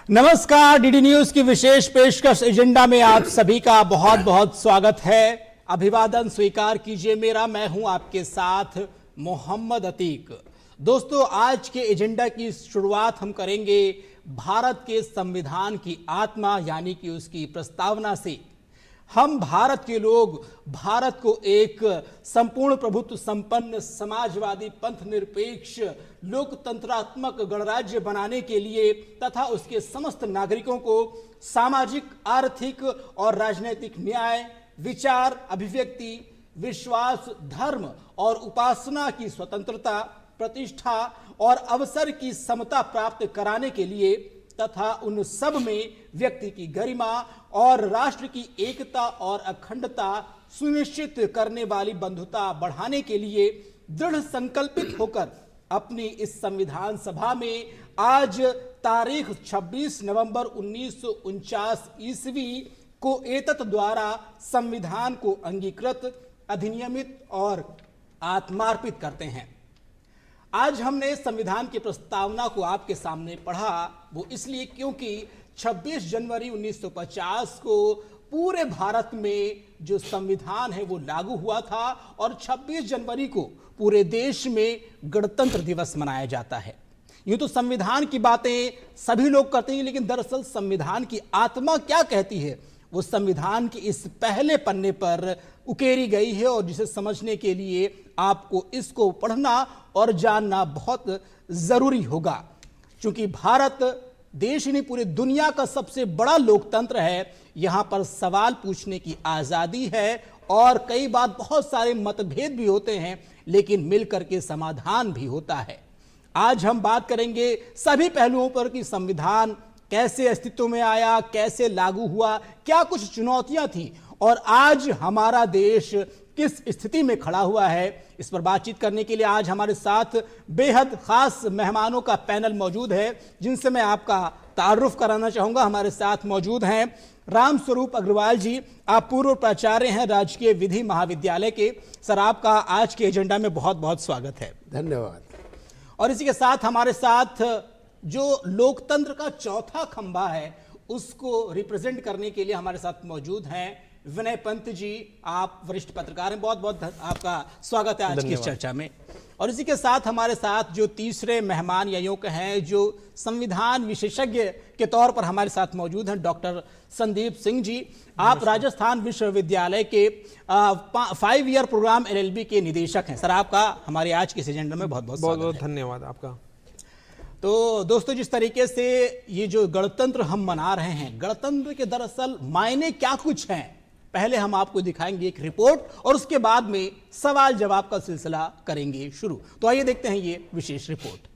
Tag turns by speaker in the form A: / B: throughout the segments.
A: नमस्कार, DD news की विशेष पेशकश एजेंडा में आप सभी का बहुत बहुत स्वागत है। अभिवादन स्वीकार कीजिए मेरा। मैं हूं आपके साथ मोहम्मद अतीक। दोस्तों, आज के एजेंडा की शुरुआत हम करेंगे भारत के संविधान की आत्मा यानी कि उसकी प्रस्तावना से। हम भारत के लोग भारत को एक संपूर्ण प्रभुत्व संपन्न समाजवादी पंथ निरपेक्ष लोकतंत्रात्मक गणराज्य बनाने के लिए तथा उसके समस्त नागरिकों को सामाजिक, आर्थिक और राजनीतिक न्याय, विचार, अभिव्यक्ति, विश्वास, धर्म और उपासना की स्वतंत्रता, प्रतिष्ठा और अवसर की समता प्राप्त कराने के लिए तथा उन सब में व्यक्ति की गरिमा और राष्ट्र की एकता और अखंडता सुनिश्चित करने वाली बंधुता बढ़ाने के लिए दृढ़ संकल्पित होकर अपनी इस संविधान सभा में आज तारीख 26 नवंबर 1949 ईस्वी को एतत् द्वारा संविधान को अंगीकृत, अधिनियमित और आत्मार्पित करते हैं। आज हमने संविधान की प्रस्तावना को आपके सामने पढ़ा, वो इसलिए क्योंकि 26 जनवरी 1950 को पूरे भारत में जो संविधान है वो लागू हुआ था और 26 जनवरी को पूरे देश में गणतंत्र दिवस मनाया जाता है। यूं तो संविधान की बातें सभी लोग करते हैं, लेकिन दरअसल संविधान की आत्मा क्या कहती है वो संविधान के इस पहले पन्ने पर उकेरी गई है और जिसे समझने के लिए आपको इसको पढ़ना और जानना बहुत जरूरी होगा। क्योंकि भारत देश ही नहीं पूरी दुनिया का सबसे बड़ा लोकतंत्र है। यहां पर सवाल पूछने की आजादी है और कई बार बहुत सारे मतभेद भी होते हैं, लेकिन मिलकर के समाधान भी होता है। आज हम बात करेंगे सभी पहलुओं पर कि संविधान कैसे अस्तित्व में आया, कैसे लागू हुआ, क्या कुछ चुनौतियां थी और आज हमारा देश किस स्थिति में खड़ा हुआ है। इस पर बातचीत करने के लिए आज हमारे साथ बेहद खास मेहमानों का पैनल मौजूद है, जिनसे मैं आपका तारुफ कराना चाहूंगा। हमारे साथ मौजूद हैं राम स्वरूप अग्रवाल जी, आप पूर्व प्राचार्य हैं राजकीय विधि महाविद्यालय के। सर, आपका आज के एजेंडा में बहुत बहुत स्वागत है।
B: धन्यवाद।
A: और इसी के साथ हमारे साथ जो लोकतंत्र का चौथा खंभा है उसको रिप्रेजेंट करने के लिए हमारे साथ मौजूद हैं विनय पंत जी। आप वरिष्ठ पत्रकार हैं, बहुत बहुत आपका स्वागत है आज की इस चर्चा में। और इसी के साथ हमारे साथ जो तीसरे मेहमान या यूं कहें जो संविधान विशेषज्ञ के तौर पर हमारे साथ मौजूद हैं डॉक्टर संदीप सिंह जी। आप राजस्थान विश्वविद्यालय के 5 ईयर प्रोग्राम LLB के निदेशक हैं। सर, आपका हमारे आज के इस एजेंडा में बहुत बहुत
B: बहुत बहुत धन्यवाद आपका।
A: तो दोस्तों, जिस तरीके से ये जो गणतंत्र हम मना रहे हैं, गणतंत्र के दरअसल मायने क्या कुछ हैं, पहले हम आपको दिखाएंगे एक रिपोर्ट और उसके बाद में सवाल जवाब का सिलसिला करेंगे शुरू। तो आइए देखते हैं ये विशेष रिपोर्ट।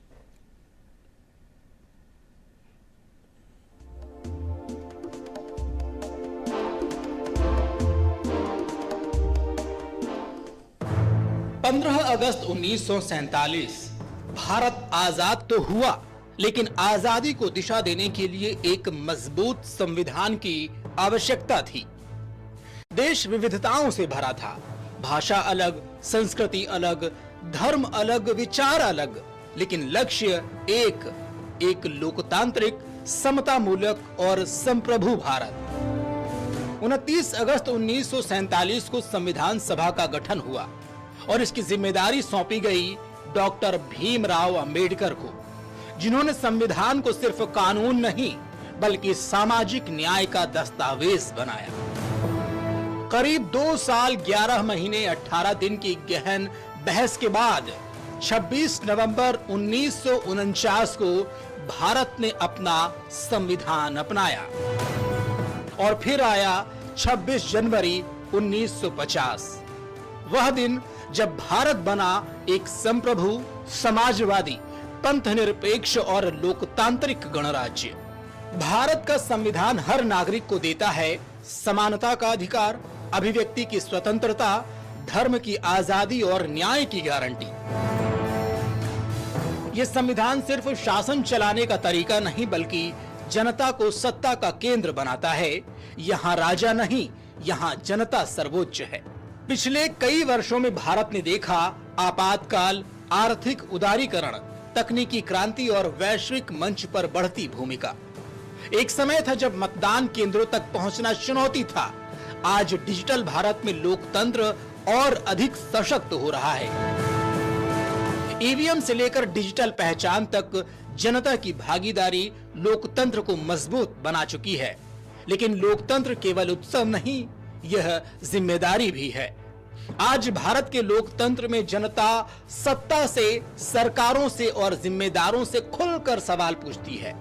A: अगस्त 1947 भारत आजाद तो हुआ, लेकिन आजादी को दिशा देने के लिए एक मजबूत संविधान की आवश्यकता थी। देश विविधताओं से भरा था, भाषा अलग, संस्कृति अलग, धर्म अलग, विचार अलग, लेकिन लक्ष्य एक लोकतांत्रिक, समतामूलक और संप्रभु भारत। 29 अगस्त 1947 को संविधान सभा का गठन हुआ और इसकी जिम्मेदारी सौंपी गई डॉक्टर भीमराव अंबेडकर को, जिन्होंने संविधान को सिर्फ कानून नहीं बल्कि सामाजिक न्याय का दस्तावेज बनाया। करीब 2 साल 11 महीने 18 दिन की गहन बहस के बाद 26 नवंबर 1949 को भारत ने अपना संविधान अपनाया और फिर आया 26 जनवरी 1950, वह दिन जब भारत बना एक संप्रभु, समाजवादी, पंथ निरपेक्ष और लोकतांत्रिक गणराज्य। भारत का संविधान हर नागरिक को देता है समानता का अधिकार, अभिव्यक्ति की स्वतंत्रता, धर्म की आजादी और न्याय की गारंटी। यह संविधान सिर्फ शासन चलाने का तरीका नहीं बल्कि जनता को सत्ता का केंद्र बनाता है। यहाँ राजा नहीं, यहाँ जनता सर्वोच्च है। पिछले कई वर्षों में भारत ने देखा आपातकाल, आर्थिक उदारीकरण, तकनीकी क्रांति और वैश्विक मंच पर बढ़ती भूमिका। एक समय था जब मतदान केंद्रों तक पहुंचना चुनौती था। आज डिजिटल भारत में लोकतंत्र और अधिक सशक्त हो रहा है। ईवीएम से लेकर डिजिटल पहचान तक जनता की भागीदारी लोकतंत्र को मजबूत बना चुकी है। लेकिन लोकतंत्र केवल उत्सव नहीं, यह जिम्मेदारी भी है। आज भारत के लोकतंत्र में जनता सत्ता से, सरकारों से और जिम्मेदारों से खुलकर सवाल पूछती है।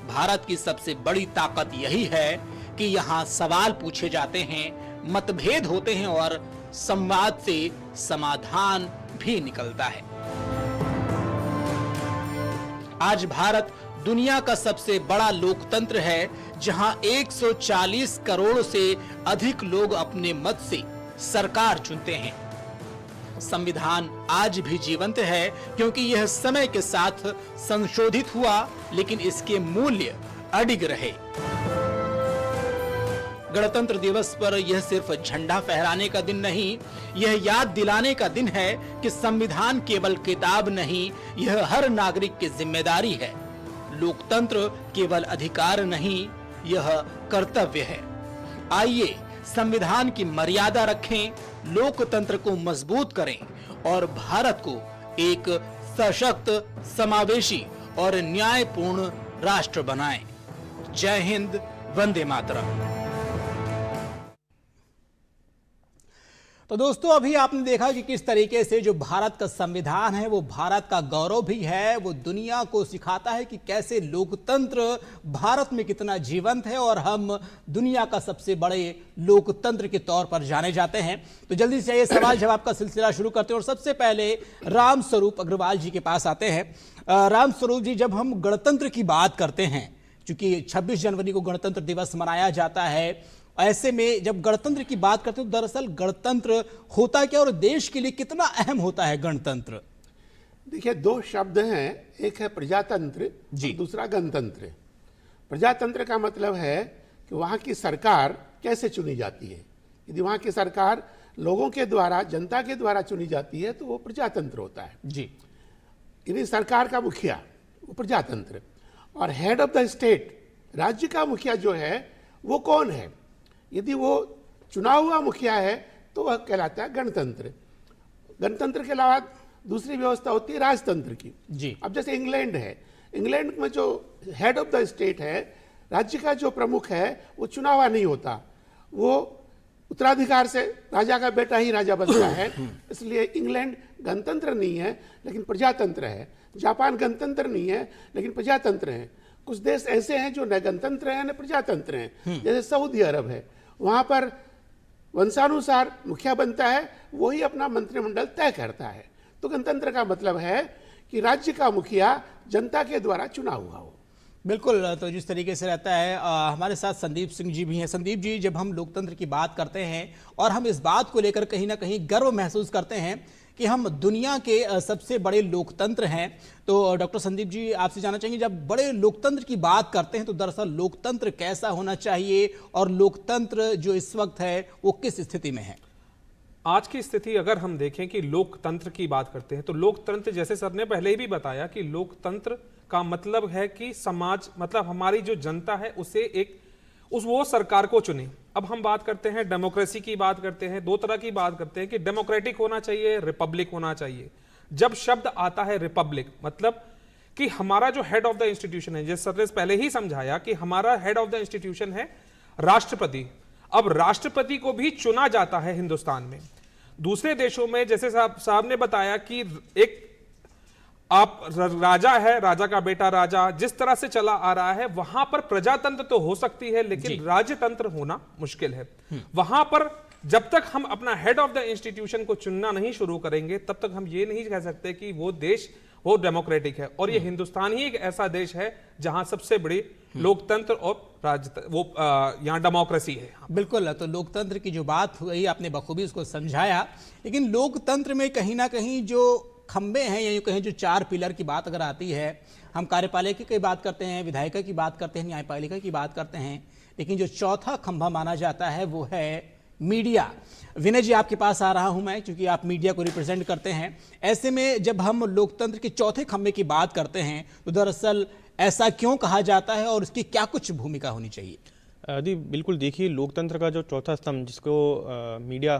A: भारत की सबसे बड़ी ताकत यही है कि यहाँ सवाल पूछे जाते हैं, मतभेद होते हैं और संवाद से समाधान भी निकलता है। आज भारत दुनिया का सबसे बड़ा लोकतंत्र है, जहां 140 करोड़ से अधिक लोग अपने मत से सरकार चुनते हैं। संविधान आज भी जीवंत है क्योंकि यह समय के साथ संशोधित हुआ, लेकिन इसके मूल्य अडिग रहे। गणतंत्र दिवस पर यह सिर्फ झंडा फहराने का दिन नहीं, यह याद दिलाने का दिन है कि संविधान केवल किताब नहीं, यह हर नागरिक की जिम्मेदारी है। लोकतंत्र केवल अधिकार नहीं, यह कर्तव्य है। आइए संविधान की मर्यादा रखें, लोकतंत्र को मजबूत करें और भारत को एक सशक्त, समावेशी और न्यायपूर्ण राष्ट्र बनाएं। जय हिंद, वंदे मातरम। तो दोस्तों, अभी आपने देखा कि किस तरीके से जो भारत का संविधान है वो भारत का गौरव भी है। वो दुनिया को सिखाता है कि कैसे लोकतंत्र भारत में कितना जीवंत है और हम दुनिया का सबसे बड़े लोकतंत्र के तौर पर जाने जाते हैं। तो जल्दी से ये सवाल जवाब का सिलसिला शुरू करते हैं और सबसे पहले राम स्वरूप अग्रवाल जी के पास आते हैं। राम स्वरूप जी, जब हम गणतंत्र की बात करते हैं, चूंकि 26 जनवरी को गणतंत्र दिवस मनाया जाता है, ऐसे में जब गणतंत्र की बात करते हो तो दरअसल गणतंत्र होता क्या और देश के लिए कितना अहम होता है गणतंत्र?
B: देखिए, दो शब्द हैं, एक है प्रजातंत्र और दूसरा गणतंत्र। प्रजातंत्र का मतलब है कि वहाँ की सरकार कैसे चुनी जाती है। यदि वहाँ की सरकार लोगों के द्वारा, जनता के द्वारा चुनी जाती है तो वो प्रजातंत्र होता है जी। यदि सरकार का मुखिया, वो प्रजातंत्र। और हेड ऑफ द स्टेट, राज्य का मुखिया जो है वो कौन है, यदि वो चुना हुआ मुखिया है तो वह कहलाता है गणतंत्र। गणतंत्र के अलावा दूसरी व्यवस्था होती है राजतंत्र की जी। अब जैसे इंग्लैंड है, इंग्लैंड में जो हेड ऑफ द स्टेट है, राज्य का जो प्रमुख है, वो चुना हुआ नहीं होता, वो उत्तराधिकार से राजा का बेटा ही राजा बनता है। इसलिए इंग्लैंड गणतंत्र नहीं है लेकिन प्रजातंत्र है। जापान गणतंत्र नहीं है लेकिन प्रजातंत्र है। कुछ देश ऐसे हैं जो न गणतंत्र है न प्रजातंत्र हैं, जैसे सऊदी अरब है, वहां पर वंशानुसार मुखिया बनता है, वही अपना मंत्रिमंडल तय करता है। तो गणतंत्र का मतलब है कि राज्य का मुखिया जनता के द्वारा चुना हुआ हो।
A: बिल्कुल, तो जिस तरीके से रहता है। हमारे साथ संदीप सिंह जी भी हैं। संदीप जी, जब हम लोकतंत्र की बात करते हैं और हम इस बात को लेकर कहीं ना कहीं गर्व महसूस करते हैं कि हम दुनिया के सबसे बड़े लोकतंत्र हैं, तो डॉक्टर संदीप जी आपसे जानना चाहेंगे, जब बड़े लोकतंत्र की बात करते हैं तो दरअसल लोकतंत्र कैसा होना चाहिए और लोकतंत्र जो इस वक्त है वो किस स्थिति में है?
C: आज की स्थिति अगर हम देखें कि लोकतंत्र की बात करते हैं तो लोकतंत्र, जैसे सर ने पहले ही भी बताया कि लोकतंत्र का मतलब है कि समाज, मतलब हमारी जो जनता है उसे वो सरकार को चुने। अब हम बात करते हैं डेमोक्रेसी की बात करते हैं, दो तरह की बात करते हैं कि डेमोक्रेटिक होना चाहिए, रिपब्लिक होना चाहिए। जब शब्द आता है रिपब्लिक, मतलब कि हमारा जो हेड ऑफ द इंस्टीट्यूशन है, जैसे सर ने पहले ही समझाया कि हमारा हेड ऑफ द इंस्टीट्यूशन है राष्ट्रपति। अब राष्ट्रपति को भी चुना जाता है हिंदुस्तान में। दूसरे देशों में जैसे साहब ने बताया कि एक आप राजा है, राजा का बेटा राजा, जिस तरह से चला आ रहा है, वहां पर प्रजातंत्र तो हो सकती है लेकिन राजतंत्र होना मुश्किल है। वहां पर जब तक हम अपना हेड ऑफ द इंस्टीट्यूशन को चुनना नहीं शुरू करेंगे तब तक हम ये नहीं कह सकते कि वो देश वो डेमोक्रेटिक है। और ये हिंदुस्तान ही एक ऐसा देश है जहां सबसे बड़ी लोकतंत्र और यहाँ डेमोक्रेसी है।
A: बिल्कुल, तो लोकतंत्र की जो बात हुई आपने बखूबी उसको समझाया, लेकिन लोकतंत्र में कहीं ना कहीं जो खंबे हैं या यूं कहें जो चार पिलर की बात अगर आती है, हम कार्यपालिका की बात करते हैं, विधायिका की बात करते हैं, न्यायपालिका की बात करते हैं, लेकिन जो चौथा खंभा माना जाता है वो है मीडिया। विनय जी, आपके पास आ रहा हूं मैं, क्योंकि आप मीडिया को रिप्रेजेंट करते हैं। ऐसे में जब हम लोकतंत्र के चौथे खंभे की बात करते हैं तो दरअसल ऐसा क्यों कहा जाता है और इसकी क्या कुछ भूमिका होनी चाहिए?
D: जी बिल्कुल, देखिए लोकतंत्र का जो चौथा स्तंभ, जिसको मीडिया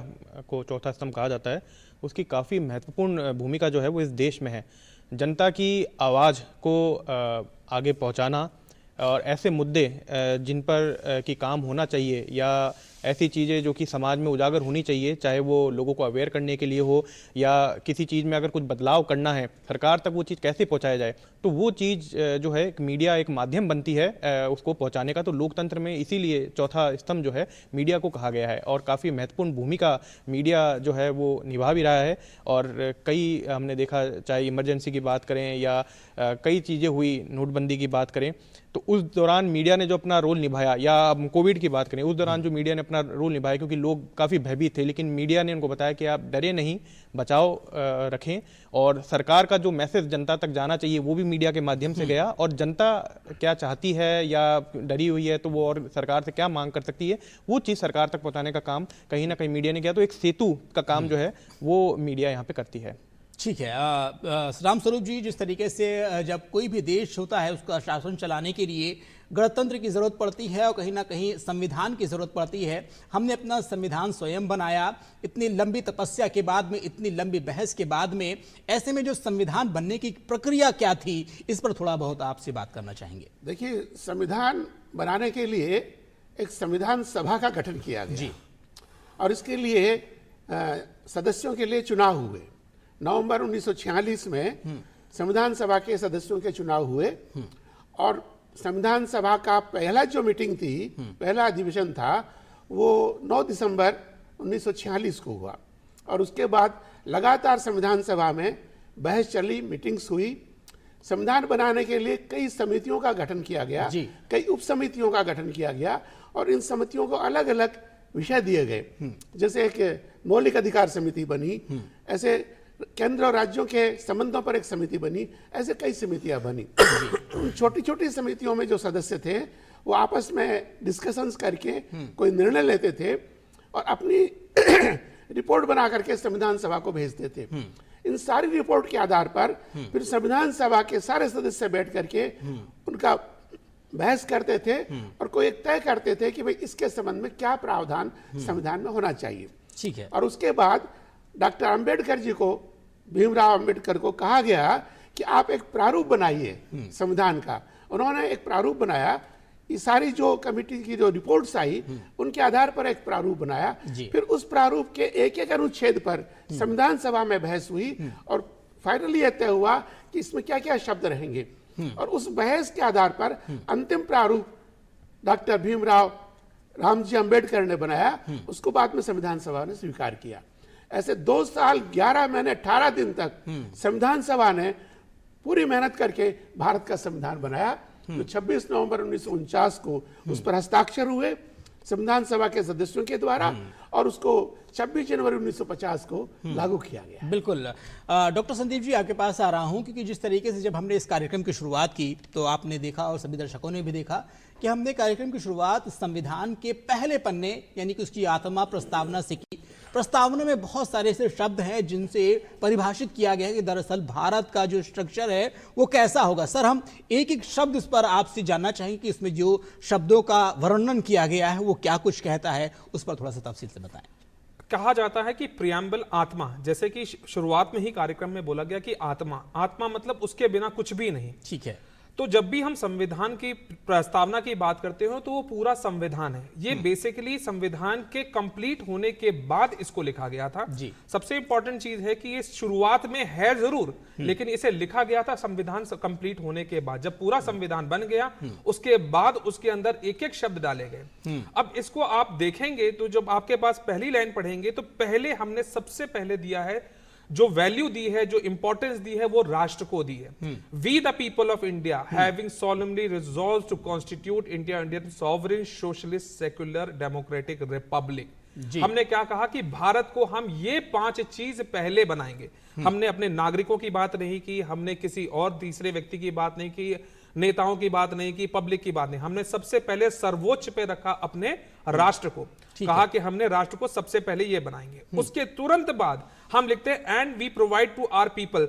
D: को चौथा स्तंभ कहा जाता है, उसकी काफ़ी महत्वपूर्ण भूमिका जो है वो इस देश में है। जनता की आवाज़ को आगे पहुंचाना और ऐसे मुद्दे जिन पर की काम होना चाहिए या ऐसी चीज़ें जो कि समाज में उजागर होनी चाहिए, चाहे वो लोगों को अवेयर करने के लिए हो या किसी चीज़ में अगर कुछ बदलाव करना है, सरकार तक वो चीज़ कैसे पहुंचाया जाए, तो वो चीज़ जो है मीडिया एक माध्यम बनती है उसको पहुंचाने का। तो लोकतंत्र में इसीलिए चौथा स्तंभ जो है मीडिया को कहा गया है और काफ़ी महत्वपूर्ण भूमिका मीडिया जो है वो निभा भी रहा है। और कई हमने देखा, चाहे इमरजेंसी की बात करें या कई चीज़ें हुई, नोटबंदी की बात करें, तो उस दौरान मीडिया ने जो अपना रोल निभाया, या कोविड की बात करें, उस दौरान जो मीडिया ने अपना रोल निभाया, क्योंकि लोग काफ़ी भयभीत थे, लेकिन मीडिया ने उनको बताया कि आप डरे नहीं, बचाव रखें। और सरकार का जो मैसेज जनता तक जाना चाहिए वो भी मीडिया के माध्यम से गया, और जनता क्या चाहती है या डरी हुई है तो वो और सरकार से क्या मांग कर सकती है, वो चीज़ सरकार तक पहुँचाने का काम कहीं ना कहीं मीडिया ने किया। तो एक सेतु का काम जो है वो मीडिया यहाँ पे करती है।
A: ठीक है। रामस्वरूप जी, जिस तरीके से जब कोई भी देश होता है उसका शासन चलाने के लिए गणतंत्र की जरूरत पड़ती है और कहीं ना कहीं संविधान की जरूरत पड़ती है। हमने अपना संविधान स्वयं बनाया, इतनी लंबी तपस्या के बाद में, इतनी लंबी बहस के बाद में, ऐसे में जो संविधान बनने की प्रक्रिया क्या थी, इस पर थोड़ा बहुत आपसे बात करना चाहेंगे।
B: देखिए, संविधान बनाने के लिए एक संविधान सभा का गठन किया गया जी, और इसके लिए सदस्यों के लिए चुनाव हुए। नवंबर 1946 में संविधान सभा के सदस्यों के चुनाव हुए, और संविधान सभा का पहला जो मीटिंग थी, पहला अधिवेशन था, वो 9 दिसंबर 1946 को हुआ। और उसके बाद लगातार संविधान सभा में बहस चली, मीटिंग्स हुई। संविधान बनाने के लिए कई समितियों का गठन किया गया, कई उप समितियों का गठन किया गया, और इन समितियों को अलग अलग विषय दिए गए। जैसे एक मौलिक अधिकार समिति बनी, ऐसे केंद्र और राज्यों के संबंधों पर एक समिति बनी, ऐसे कई समितियां बनी। छोटी छोटी समितियों में जो सदस्य थे वो आपस में डिस्कशंस करके कोई निर्णय लेते थे और अपनी रिपोर्ट बना करके संविधान सभा को भेजते थे। इन सारी रिपोर्ट के आधार पर फिर संविधान सभा के सारे सदस्य बैठ करके उनका बहस करते थे और कोई एक तय करते थे कि भाई इसके संबंध में क्या प्रावधान संविधान में होना चाहिए।
A: ठीक है।
B: और उसके बाद डॉक्टर अंबेडकर जी को, भीमराव अंबेडकर को कहा गया कि आप एक प्रारूप बनाइए संविधान का। उन्होंने एक प्रारूप बनाया। ये सारी जो कमेटी की जो रिपोर्ट्स आई उनके आधार पर एक प्रारूप बनाया। फिर उस प्रारूप के एक एक अनुच्छेद पर संविधान सभा में बहस हुई और फाइनली यह तय हुआ कि इसमें क्या क्या शब्द रहेंगे। और उस बहस के आधार पर अंतिम प्रारूप डॉक्टर भीमराव रामजी अंबेडकर ने बनाया। उसको बाद में संविधान सभा ने स्वीकार किया। ऐसे 2 साल 11 महीने 18 दिन तक संविधान सभा ने पूरी मेहनत करके भारत का संविधान बनाया, जो 26 नवंबर 1949 को उस पर हस्ताक्षर हुए संविधान सभा के सदस्यों के द्वारा, और उसको 26 जनवरी 1950 को लागू किया गया।
A: बिल्कुल। डॉक्टर संदीप जी, आपके पास आ रहा हूं, क्योंकि जिस तरीके से जब हमने इस कार्यक्रम की शुरुआत की तो आपने देखा और सभी दर्शकों ने भी देखा कि हमने कार्यक्रम की शुरुआत संविधान के पहले पन्ने यानी कि उसकी आत्मा प्रस्तावना से की। प्रस्तावना में बहुत सारे ऐसे शब्द हैं जिनसे परिभाषित किया गया है कि दरअसल भारत का जो स्ट्रक्चर है वो कैसा होगा। सर, हम एक एक शब्द इस पर आपसे जानना चाहेंगे कि इसमें जो शब्दों का वर्णन किया गया है वो क्या कुछ कहता है, उस पर थोड़ा सा तफसील से बताएं।
C: कहा जाता है कि प्रियम्बल आत्मा, जैसे कि शुरुआत में ही कार्यक्रम में बोला गया कि आत्मा, आत्मा मतलब उसके बिना कुछ भी नहीं।
A: ठीक है।
C: तो जब भी हम संविधान की प्रस्तावना की बात करते हो तो वो पूरा संविधान है। ये बेसिकली संविधान के कंप्लीट होने के बाद इसको लिखा गया था जी। सबसे इंपॉर्टेंट चीज है कि ये शुरुआत में है जरूर, लेकिन इसे लिखा गया था संविधान कंप्लीट होने के बाद। जब पूरा संविधान बन गया उसके बाद उसके अंदर एक एक शब्द डाले गए। अब इसको आप देखेंगे तो जब आपके पास पहली लाइन पढ़ेंगे तो पहले हमने सबसे पहले दिया है, जो वैल्यू दी है, जो इंपॉर्टेंस दी है, वो राष्ट्र को दी है। We the people of India having सोlemnly resolved to constitute India Indian sovereign socialist secular democratic republic. हमने क्या कहा कि भारत को हम ये 5 चीज पहले बनाएंगे। हमने अपने नागरिकों की बात नहीं की, हमने किसी और तीसरे व्यक्ति की बात नहीं की, नेताओं की बात नहीं की, पब्लिक की बात नहीं। हमने सबसे पहले सर्वोच्च पे रखा अपने राष्ट्र को। कहा कि हमने राष्ट्र को सबसे पहले ये बनाएंगे। उसके तुरंत बाद हम लिखते हैं and we provide to our people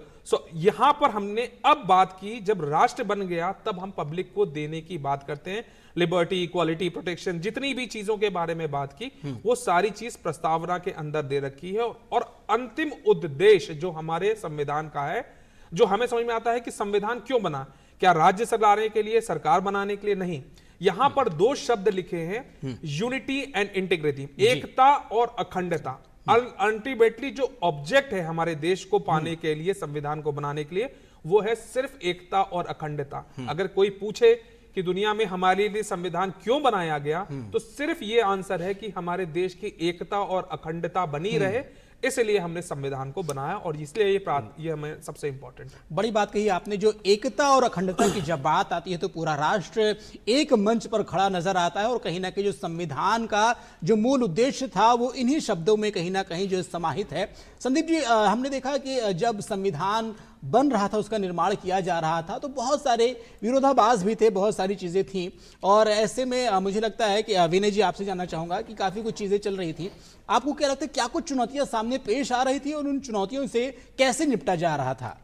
C: यहां पर हमने अब बात की, जब राष्ट्र बन गया तब हम पब्लिक को देने की बात करते हैं। लिबर्टी, इक्वालिटी, प्रोटेक्शन, जितनी भी चीजों के बारे में बात की वो सारी चीज प्रस्तावना के अंदर दे रखी है। और अंतिम उद्देश्य जो हमारे संविधान का है, जो हमें समझ में आता है कि संविधान क्यों बना, क्या राज्य चलाने के लिए, सरकार बनाने के लिए? नहीं। यहां पर दो शब्द लिखे हैं, यूनिटी एंड इंटीग्रिटी, एकता और अखंडता। अल्टीमेटली जो ऑब्जेक्ट है हमारे देश को पाने के लिए, संविधान को बनाने के लिए, वो है सिर्फ एकता और अखंडता। अगर कोई पूछे कि दुनिया में हमारे लिए संविधान क्यों बनाया गया, तो सिर्फ ये आंसर है कि हमारे देश की एकता और अखंडता बनी रहे, इसलिए हमने संविधान को बनाया। और इसलिए ये हमें सबसे इंपॉर्टेंट है।
A: बड़ी बात कही आपने, जो एकता और अखंडता की जब बात आती है तो पूरा राष्ट्र एक मंच पर खड़ा नजर आता है। और कहीं ना कहीं जो संविधान का जो मूल उद्देश्य था वो इन्हीं शब्दों में कहीं ना कहीं जो समाहित है। संदीप जी, हमने देखा कि जब संविधान बन रहा था, उसका निर्माण किया जा रहा था, तो बहुत सारे विरोधाभास भी थे, बहुत सारी चीजें थी। और ऐसे में मुझे लगता है कि विनय जी, आपसे जानना चाहूंगा कि काफी कुछ चीजें चल रही थी, आपको क्या लगता है, क्या कुछ चुनौतियां सामने पेश आ रही थी और उन चुनौतियों से कैसे निपटा जा रहा था?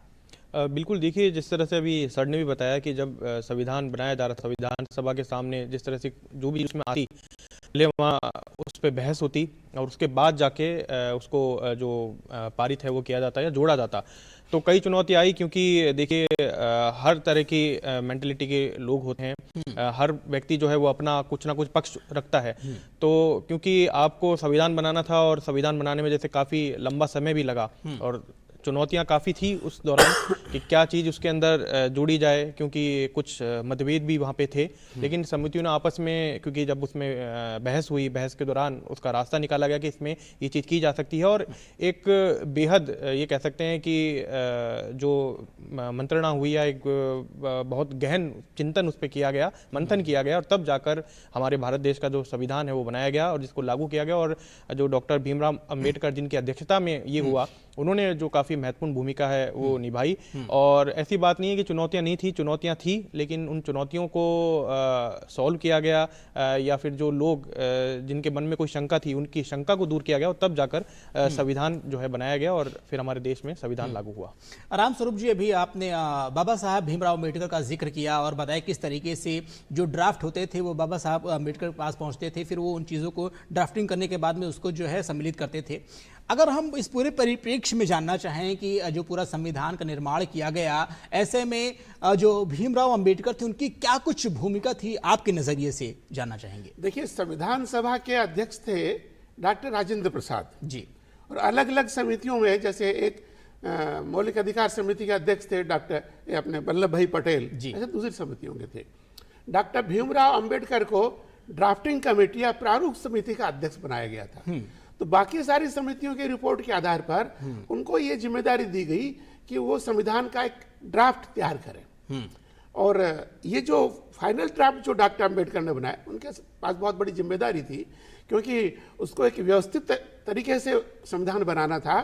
D: बिल्कुल, देखिए जिस तरह से अभी सर ने भी बताया कि जब संविधान बनाया जा रहा था, संविधान सभा के सामने जिस तरह से जो भी उसमें आती ले वहाँ उस पर बहस होती और उसके बाद जाके उसको जो पारित है वो किया जाता या जोड़ा जाता। तो कई चुनौती आई, क्योंकि देखिए हर तरह की मेंटलिटी के लोग होते हैं, हर व्यक्ति जो है वो अपना कुछ ना कुछ पक्ष रखता है। तो क्योंकि आपको संविधान बनाना था और संविधान बनाने में जैसे काफ़ी लंबा समय भी लगा और चुनौतियां काफ़ी थी उस दौरान कि क्या चीज़ उसके अंदर जोड़ी जाए, क्योंकि कुछ मतभेद भी वहाँ पे थे। लेकिन समितियों ने आपस में, क्योंकि जब उसमें बहस हुई, बहस के दौरान उसका रास्ता निकाला गया कि इसमें ये चीज़ की जा सकती है। और एक बेहद ये कह सकते हैं कि जो मंत्रणा हुई या एक बहुत गहन चिंतन उस पर किया गया, मंथन किया गया, और तब जाकर हमारे भारत देश का जो संविधान है वो बनाया गया और जिसको लागू किया गया। और जो डॉक्टर भीमराव अंबेडकर जिनकी अध्यक्षता में ये हुआ, उन्होंने जो काफ़ी महत्वपूर्ण भूमिका है वो निभाई। और ऐसी बात नहीं है कि चुनौतियां नहीं थी, चुनौतियां थी, लेकिन उन चुनौतियों को सॉल्व किया गया या फिर जो लोग जिनके मन में कोई शंका थी उनकी शंका को दूर किया गया और तब जाकर संविधान जो है बनाया गया और फिर हमारे देश में संविधान लागू हुआ।
A: राम स्वरूप जी, अभी आपने बाबा साहब भीमराव अम्बेडकर का जिक्र किया और बताया किस तरीके से जो ड्राफ्ट होते थे वो बाबा साहब अम्बेडकर के पास पहुंचते थे, फिर वो उन चीज़ों को ड्राफ्टिंग करने के बाद में उसको जो है सम्मिलित करते थे। अगर हम इस पूरे परिप्रेक्ष्य में जानना चाहें कि जो पूरा संविधान का निर्माण किया गया, ऐसे में जो भीमराव अंबेडकर थे उनकी क्या कुछ भूमिका थी, आपके नजरिए से जानना चाहेंगे?
B: देखिए, संविधान सभा के अध्यक्ष थे डॉक्टर राजेंद्र प्रसाद
A: जी,
B: और अलग अलग समितियों में, जैसे एक मौलिक अधिकार समिति के अध्यक्ष थे डॉक्टर अपने वल्लभ भाई पटेल जी, ऐसे दूसरी समितियों के थे। डॉक्टर भीमराव अंबेडकर को ड्राफ्टिंग कमेटी या प्रारूप समिति का अध्यक्ष बनाया गया था। तो बाकी सारी समितियों की रिपोर्ट के आधार पर उनको ये जिम्मेदारी दी गई कि वो संविधान का एक ड्राफ्ट तैयार करें। और ये जो फाइनल ड्राफ्ट जो डॉक्टर अंबेडकर ने बनाया, उनके पास बहुत बड़ी जिम्मेदारी थी, क्योंकि उसको एक व्यवस्थित तरीके से संविधान बनाना था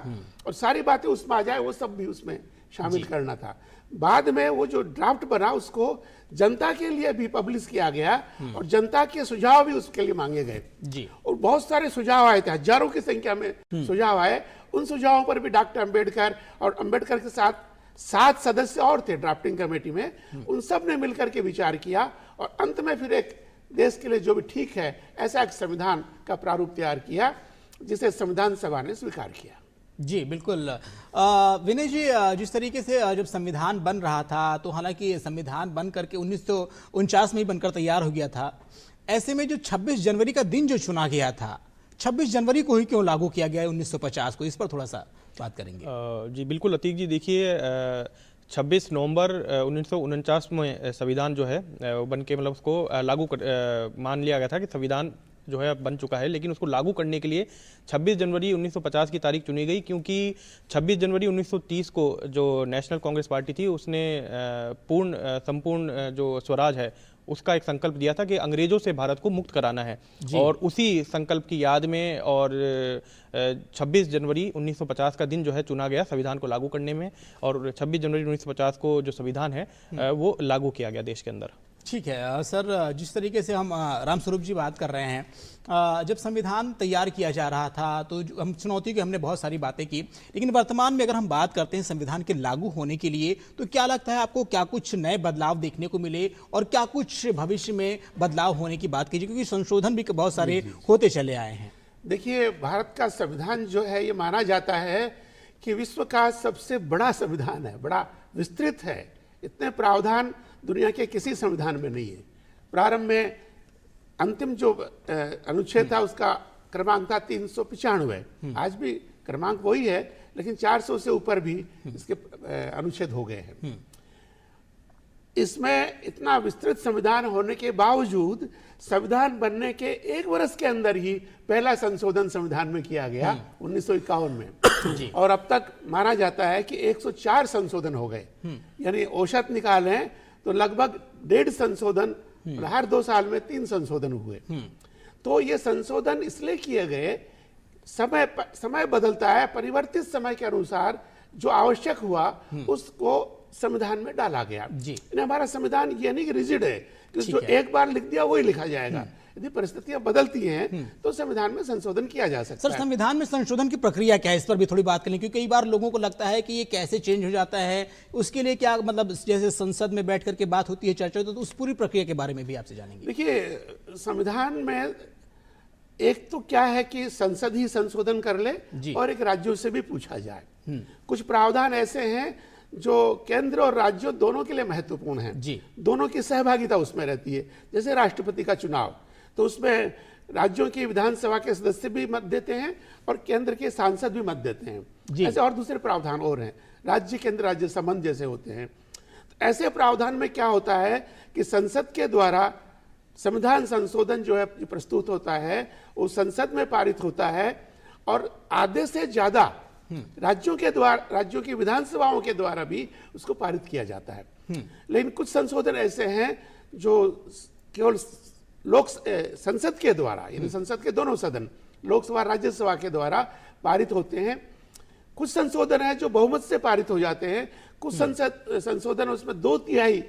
B: और सारी बातें उसमें आ जाए वो सब भी उसमें शामिल करना था। बाद में वो जो ड्राफ्ट बना उसको जनता के लिए भी पब्लिश किया गया और जनता के सुझाव भी उसके लिए मांगे गए
A: जी।
B: और बहुत सारे सुझाव आए थे, हजारों की संख्या में सुझाव आए। उन सुझावों पर भी डॉक्टर अंबेडकर और अंबेडकर के साथ 7 सदस्य और थे ड्राफ्टिंग कमेटी में, उन सब ने मिलकर के विचार किया और अंत में फिर एक देश के लिए जो भी ठीक है ऐसा एक संविधान का प्रारूप तैयार किया, जिसे संविधान सभा ने स्वीकार किया।
A: जी बिल्कुल। विनय जी, जिस तरीके से जब संविधान बन रहा था, तो हालांकि संविधान बन करके 1949 में ही बनकर तैयार हो गया था, ऐसे में जो 26 जनवरी का दिन जो चुना गया था, 26 जनवरी को ही क्यों लागू किया गया है 1950 को, इस पर थोड़ा सा बात करेंगे।
D: जी बिल्कुल अतीक जी, देखिए 26 नवंबर 1949 में संविधान जो है बन के मतलब उसको लागू मान लिया गया था कि संविधान जो है बन चुका है, लेकिन उसको लागू करने के लिए 26 जनवरी 1950 की तारीख चुनी गई, क्योंकि 26 जनवरी 1930 को जो नेशनल कांग्रेस पार्टी थी उसने संपूर्ण जो स्वराज है उसका एक संकल्प दिया था कि अंग्रेजों से भारत को मुक्त कराना है। और उसी संकल्प की याद में और 26 जनवरी 1950 का दिन जो है चुना गया संविधान को लागू करने में, और 26 जनवरी 1950 को जो संविधान है वो लागू किया गया देश के अंदर।
A: ठीक है सर, जिस तरीके से हम रामस्वरूप जी बात कर रहे हैं, जब संविधान तैयार किया जा रहा था तो हम चुनौती की हमने बहुत सारी बातें की, लेकिन वर्तमान में अगर हम बात करते हैं संविधान के लागू होने के लिए, तो क्या लगता है आपको, क्या कुछ नए बदलाव देखने को मिले और क्या कुछ भविष्य में बदलाव होने की बात कीजिए, क्योंकि संशोधन भी बहुत सारे होते चले आए हैं।
B: देखिए, भारत का संविधान जो है ये माना जाता है कि विश्व का सबसे बड़ा संविधान है, बड़ा विस्तृत है। इतने प्रावधान दुनिया के किसी संविधान में नहीं है। प्रारंभ में अंतिम जो अनुच्छेद था उसका क्रमांक था 395। आज भी क्रमांक वही है, लेकिन 400 से ऊपर भी इसके अनुच्छेद हो गए हैं। इसमें इतना विस्तृत संविधान होने के बावजूद संविधान बनने के 1 वर्ष के अंदर ही पहला संशोधन संविधान में किया गया 1951 में। और अब तक माना जाता है कि 104 संशोधन हो गए, यानी औसत निकालें तो लगभग 1.5 संशोधन, हर 2 साल में 3 संशोधन हुए। तो ये संशोधन इसलिए किए गए, समय बदलता है, परिवर्तित समय के अनुसार जो आवश्यक हुआ उसको संविधान में डाला गया। हमारा संविधान ये नहीं कि रिजिड है कि जो एक बार लिख दिया वही लिखा जाएगा। यदि परिस्थितियां बदलती हैं तो संविधान में संशोधन किया जा सकता है।
A: सर, संविधान में संशोधन की प्रक्रिया क्या है, इस पर भी थोड़ी बात करें, क्योंकि कई बार लोगों को लगता है कि ये कैसे चेंज हो जाता है, उसके लिए क्या मतलब, जैसे संसद में बैठ करके बात होती है, चर्चा होती है, तो उस पूरी प्रक्रिया के बारे में भी आपसे जानेंगे।
B: देखिए, संविधान में एक तो क्या है कि संसद ही संशोधन कर ले और एक राज्यों से भी पूछा जाए। कुछ प्रावधान ऐसे हैं जो केंद्र और राज्यों दोनों के लिए महत्वपूर्ण हैं, दोनों की सहभागिता उसमें रहती है। जैसे राष्ट्रपति का चुनाव, तो उसमें राज्यों की विधानसभा के सदस्य भी मत देते हैं और केंद्र के सांसद भी मत देते हैं। ऐसे और दूसरे प्रावधान और हैं, राज्य केंद्र राज्य संबंध जैसे होते हैं। तो ऐसे प्रावधान में क्या होता है कि संसद के द्वारा संविधान संशोधन जो है प्रस्तुत होता है, वो संसद में पारित होता है और आधे से ज्यादा राज्यों के द्वारा, राज्यों की विधानसभाओं के द्वारा भी उसको पारित किया जाता है। लेकिन कुछ संशोधन ऐसे हैं जो केवल संसद के द्वारा, यानी संसद के दोनों सदन, लोकसभा राज्यसभा के द्वारा पारित होते हैं। कुछ संशोधन है जो बहुमत से पारित हो जाते हैं। कुछ संशोधन उसमें 2/3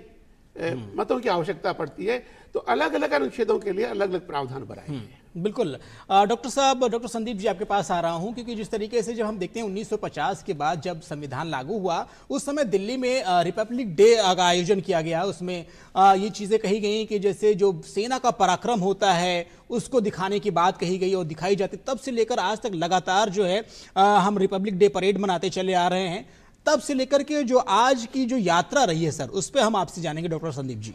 B: मतों की आवश्यकता पड़ती है। तो अलग अलग अनुच्छेदों के लिए अलग अलग प्रावधान बनाए गए हैं।
A: बिल्कुल। डॉक्टर साहब, डॉक्टर संदीप जी आपके पास आ रहा हूं, क्योंकि जिस तरीके से जब हम देखते हैं 1950 के बाद जब संविधान लागू हुआ, उस समय दिल्ली में रिपब्लिक डे का आयोजन किया गया। उसमें ये चीजें कही गई कि जैसे जो सेना का पराक्रम होता है उसको दिखाने की बात कही गई और दिखाई जाती। तब से लेकर आज तक लगातार जो है हम रिपब्लिक डे परेड मनाते चले आ रहे हैं। तब से लेकर के जो आज की जो यात्रा रही है सर, उस पर हम आपसे जानेंगे डॉक्टर संदीप जी।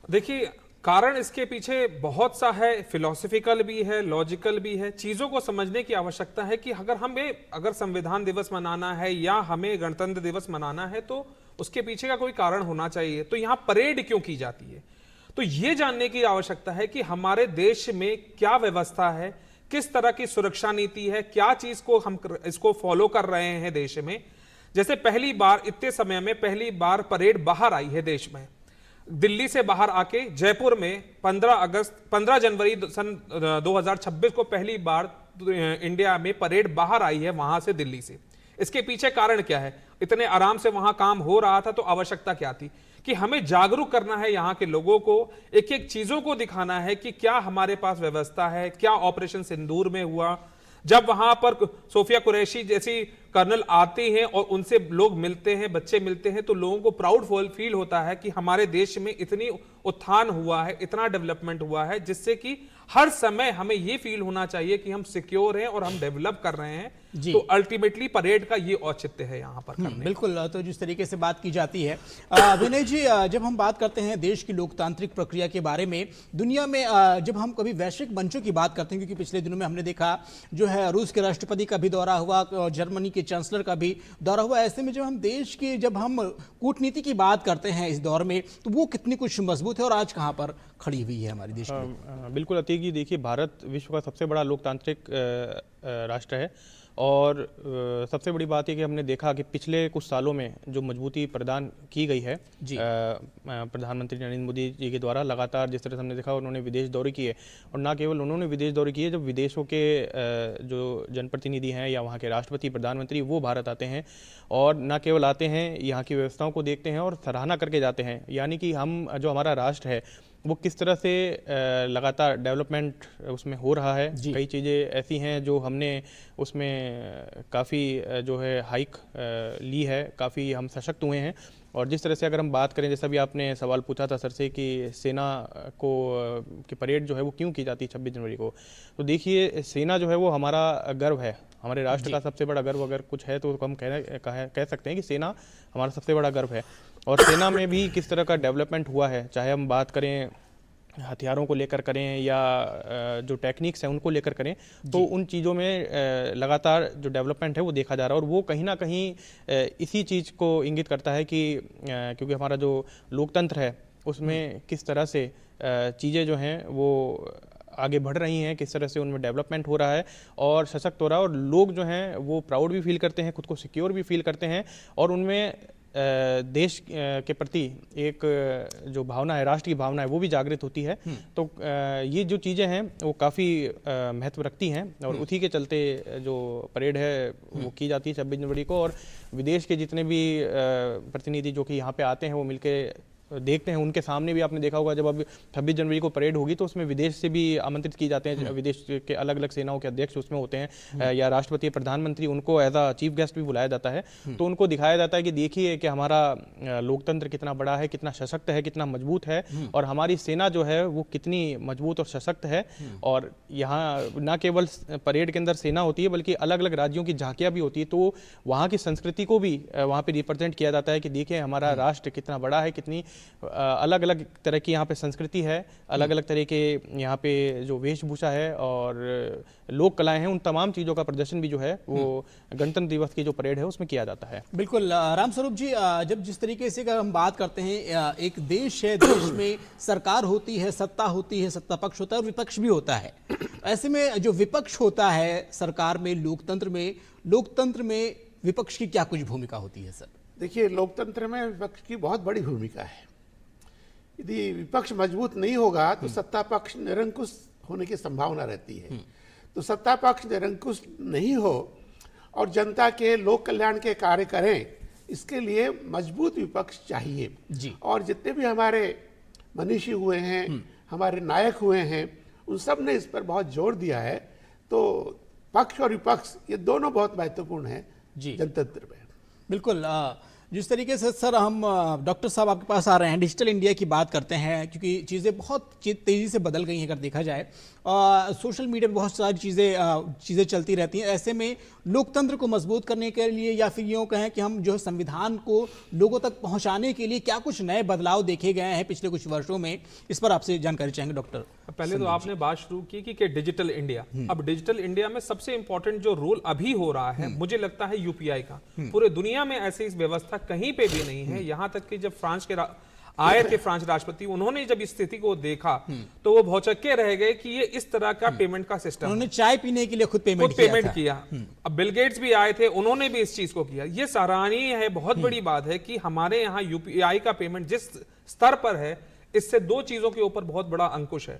C: देखिए, कारण इसके पीछे बहुत सा है, फिलोसफिकल भी है, लॉजिकल भी है। चीजों को समझने की आवश्यकता है कि अगर संविधान दिवस मनाना है या हमें गणतंत्र दिवस मनाना है तो उसके पीछे का कोई कारण होना चाहिए। तो यहां परेड क्यों की जाती है, तो यह जानने की आवश्यकता है कि हमारे देश में क्या व्यवस्था है, किस तरह की सुरक्षा नीति है, क्या चीज को हम इसको फॉलो कर रहे हैं देश में। जैसे पहली बार इतने समय में पहली बार परेड बाहर आई है देश में, दिल्ली से बाहर आके जयपुर में 15 जनवरी सन 2026 को पहली बार इंडिया में परेड बाहर आई है, वहां से, दिल्ली से। इसके पीछे कारण क्या है? इतने आराम से वहां काम हो रहा था तो आवश्यकता क्या थी कि हमें जागरूक करना है यहां के लोगों को, एक एक चीजों को दिखाना है कि क्या हमारे पास व्यवस्था है, क्या ऑपरेशन सिंदूर में हुआ। जब वहां पर सोफिया कुरैशी जैसी कर्नल आती हैं और उनसे लोग मिलते हैं, बच्चे मिलते हैं, तो लोगों को प्राउड फील होता है कि हमारे देश में इतनी उत्थान हुआ है, इतना डेवलपमेंट हुआ है, जिससे कि हर समय हमें यह फील होना चाहिए कि हम सिक्योर हैं और हम डेवलप कर रहे हैं। तो अल्टीमेटली परेड का ये औचित्य है यहाँ पर करने।
A: बिल्कुल। तो जिस तरीके से बात की जाती है विनय जी, जब हम बात करते हैं देश की लोकतांत्रिक प्रक्रिया के बारे में, दुनिया में जब हम कभी वैश्विक मंचों की बात करते हैं, क्योंकि पिछले दिनों में हमने देखा जो है रूस के राष्ट्रपति का भी दौरा हुआ, जर्मनी के चांसलर का भी दौरा हुआ। ऐसे में जब हम देश की, जब हम कूटनीति की बात करते हैं इस दौर में, तो वो कितनी कुछ मजबूत है और आज कहाँ पर खड़ी हुई है हमारी देश की।
D: बिल्कुल अतीक जी देखिए, भारत विश्व का सबसे बड़ा लोकतांत्रिक राष्ट्र है और सबसे बड़ी बात है कि हमने देखा कि पिछले कुछ सालों में जो मजबूती प्रदान की गई है प्रधानमंत्री नरेंद्र मोदी जी के द्वारा, लगातार जिस तरह से हमने देखा उन्होंने विदेश दौरे किए, और ना केवल उन्होंने विदेश दौरे किए, जब विदेशों के जो जनप्रतिनिधि हैं या वहाँ के राष्ट्रपति प्रधानमंत्री वो भारत आते हैं और ना केवल आते हैं, यहाँ की व्यवस्थाओं को देखते हैं और सराहना करके जाते हैं। यानी कि हम जो हमारा राष्ट्र है वो किस तरह से लगातार डेवलपमेंट उसमें हो रहा है। कई चीज़ें ऐसी हैं जो हमने उसमें काफ़ी जो है हाइक ली है, काफ़ी हम सशक्त हुए हैं। और जिस तरह से अगर हम बात करें, जैसा भी आपने सवाल पूछा था सर से कि सेना को की परेड जो है वो क्यों की जाती है 26 जनवरी को, तो देखिए सेना जो है वो हमारा गर्व है, हमारे राष्ट्र का सबसे बड़ा गर्व अगर कुछ है तो हम कह सकते हैं कि सेना हमारा सबसे बड़ा गर्व है। और सेना में भी किस तरह का डेवलपमेंट हुआ है, चाहे हम बात करें हथियारों को लेकर करें या जो टेक्निक्स हैं उनको लेकर करें, तो उन चीज़ों में लगातार जो डेवलपमेंट है वो देखा जा रहा है। और वो कहीं ना कहीं इसी चीज़ को इंगित करता है कि क्योंकि हमारा जो लोकतंत्र है उसमें किस तरह से चीज़ें जो हैं वो आगे बढ़ रही हैं, किस तरह से उनमें डेवलपमेंट हो रहा है और सशक्त हो रहा है, और लोग जो हैं वो प्राउड भी फील करते हैं, खुद को सिक्योर भी फील करते हैं, और उनमें देश के प्रति एक जो भावना है, राष्ट्र की भावना है, वो भी जागृत होती है। तो ये जो चीज़ें हैं वो काफ़ी महत्व रखती हैं, और उसी के चलते जो परेड है वो की जाती है 26 जनवरी को। और विदेश के जितने भी प्रतिनिधि जो कि यहाँ पे आते हैं वो मिलके देखते हैं, उनके सामने भी आपने देखा होगा जब अब 26 जनवरी को परेड होगी तो उसमें विदेश से भी आमंत्रित किए जाते हैं, विदेश के अलग अलग सेनाओं के अध्यक्ष उसमें होते हैं या राष्ट्रपति प्रधानमंत्री, उनको एज अ चीफ गेस्ट भी बुलाया जाता है। तो उनको दिखाया जाता है कि देखिए कि हमारा लोकतंत्र कितना बड़ा है, कितना सशक्त है, कितना मजबूत है, और हमारी सेना जो है वो कितनी मजबूत और सशक्त है। और यहाँ न केवल परेड के अंदर सेना होती है बल्कि अलग अलग राज्यों की झांकियाँ भी होती है, तो वहाँ की संस्कृति को भी वहाँ पे रिप्रेजेंट किया जाता है कि देखिए हमारा राष्ट्र कितना बड़ा है, कितनी अलग अलग तरह की यहाँ पे संस्कृति है, अलग अलग तरह के यहाँ पे जो वेशभूषा है और लोक कलाएं हैं, उन तमाम चीज़ों का प्रदर्शन भी जो है वो गणतंत्र दिवस की जो परेड है उसमें किया जाता है।
A: बिल्कुल रामस्वरूप जी, जब जिस तरीके से अगर हम बात करते हैं, एक देश है, देश में सरकार होती है, सत्ता होती है, सत्ता पक्ष होता है और विपक्ष भी होता है। ऐसे में जो विपक्ष होता है सरकार में, लोकतंत्र में विपक्ष की क्या कुछ भूमिका होती है सर?
B: देखिए, लोकतंत्र में विपक्ष की बहुत बड़ी भूमिका है। यदि विपक्ष मजबूत नहीं होगा तो सत्ता पक्ष निरंकुश होने की संभावना रहती है। तो सत्ता पक्ष निरंकुश नहीं हो और जनता के लोक कल्याण के कार्य करें, इसके लिए मजबूत विपक्ष चाहिए जी। और जितने भी हमारे मनीषी हुए हैं, हमारे नायक हुए हैं, उन सब ने इस पर बहुत जोर दिया है। तो पक्ष और विपक्ष ये दोनों बहुत महत्वपूर्ण है जनतंत्र में।
A: बिल्कुल, जिस तरीके से सर हम डॉक्टर साहब आपके पास आ रहे हैं, डिजिटल इंडिया की बात करते हैं, क्योंकि चीज़ें बहुत तेज़ी से बदल गई हैं अगर देखा जाए। सोशल मीडिया पे बहुत सारी चीज़ें चलती रहती हैं। ऐसे में लोकतंत्र को मजबूत करने के लिए, या फिर यूँ कहें कि हम जो है संविधान को लोगों तक पहुँचाने के लिए क्या कुछ नए बदलाव देखे गए हैं पिछले कुछ वर्षों में, इस पर आपसे जानकारी चाहेंगे डॉक्टर।
C: पहले तो आपने बात शुरू की कि डिजिटल इंडिया, अब डिजिटल इंडिया में सबसे इंपॉर्टेंट जो रोल अभी हो रहा है मुझे लगता है यूपीआई का। पूरे दुनिया में ऐसी इस व्यवस्था कहीं पे भी नहीं है। यहाँ तक कि जब फ्रांस के आए थे फ्रांस राष्ट्रपति, उन्होंने जब इस स्थिति को देखा तो वो भौचक्के रह गए कि ये इस तरह का पेमेंट का सिस्टम।
A: उन्होंने चाय पीने के लिए खुद पेमेंट
C: किया। अब बिल गेट्स भी आए थे, उन्होंने भी इस चीज को किया। ये सराहनीय है, बहुत बड़ी बात है कि हमारे यहाँ यूपीआई का पेमेंट जिस स्तर पर है, इससे दो चीजों के ऊपर बहुत बड़ा अंकुश है।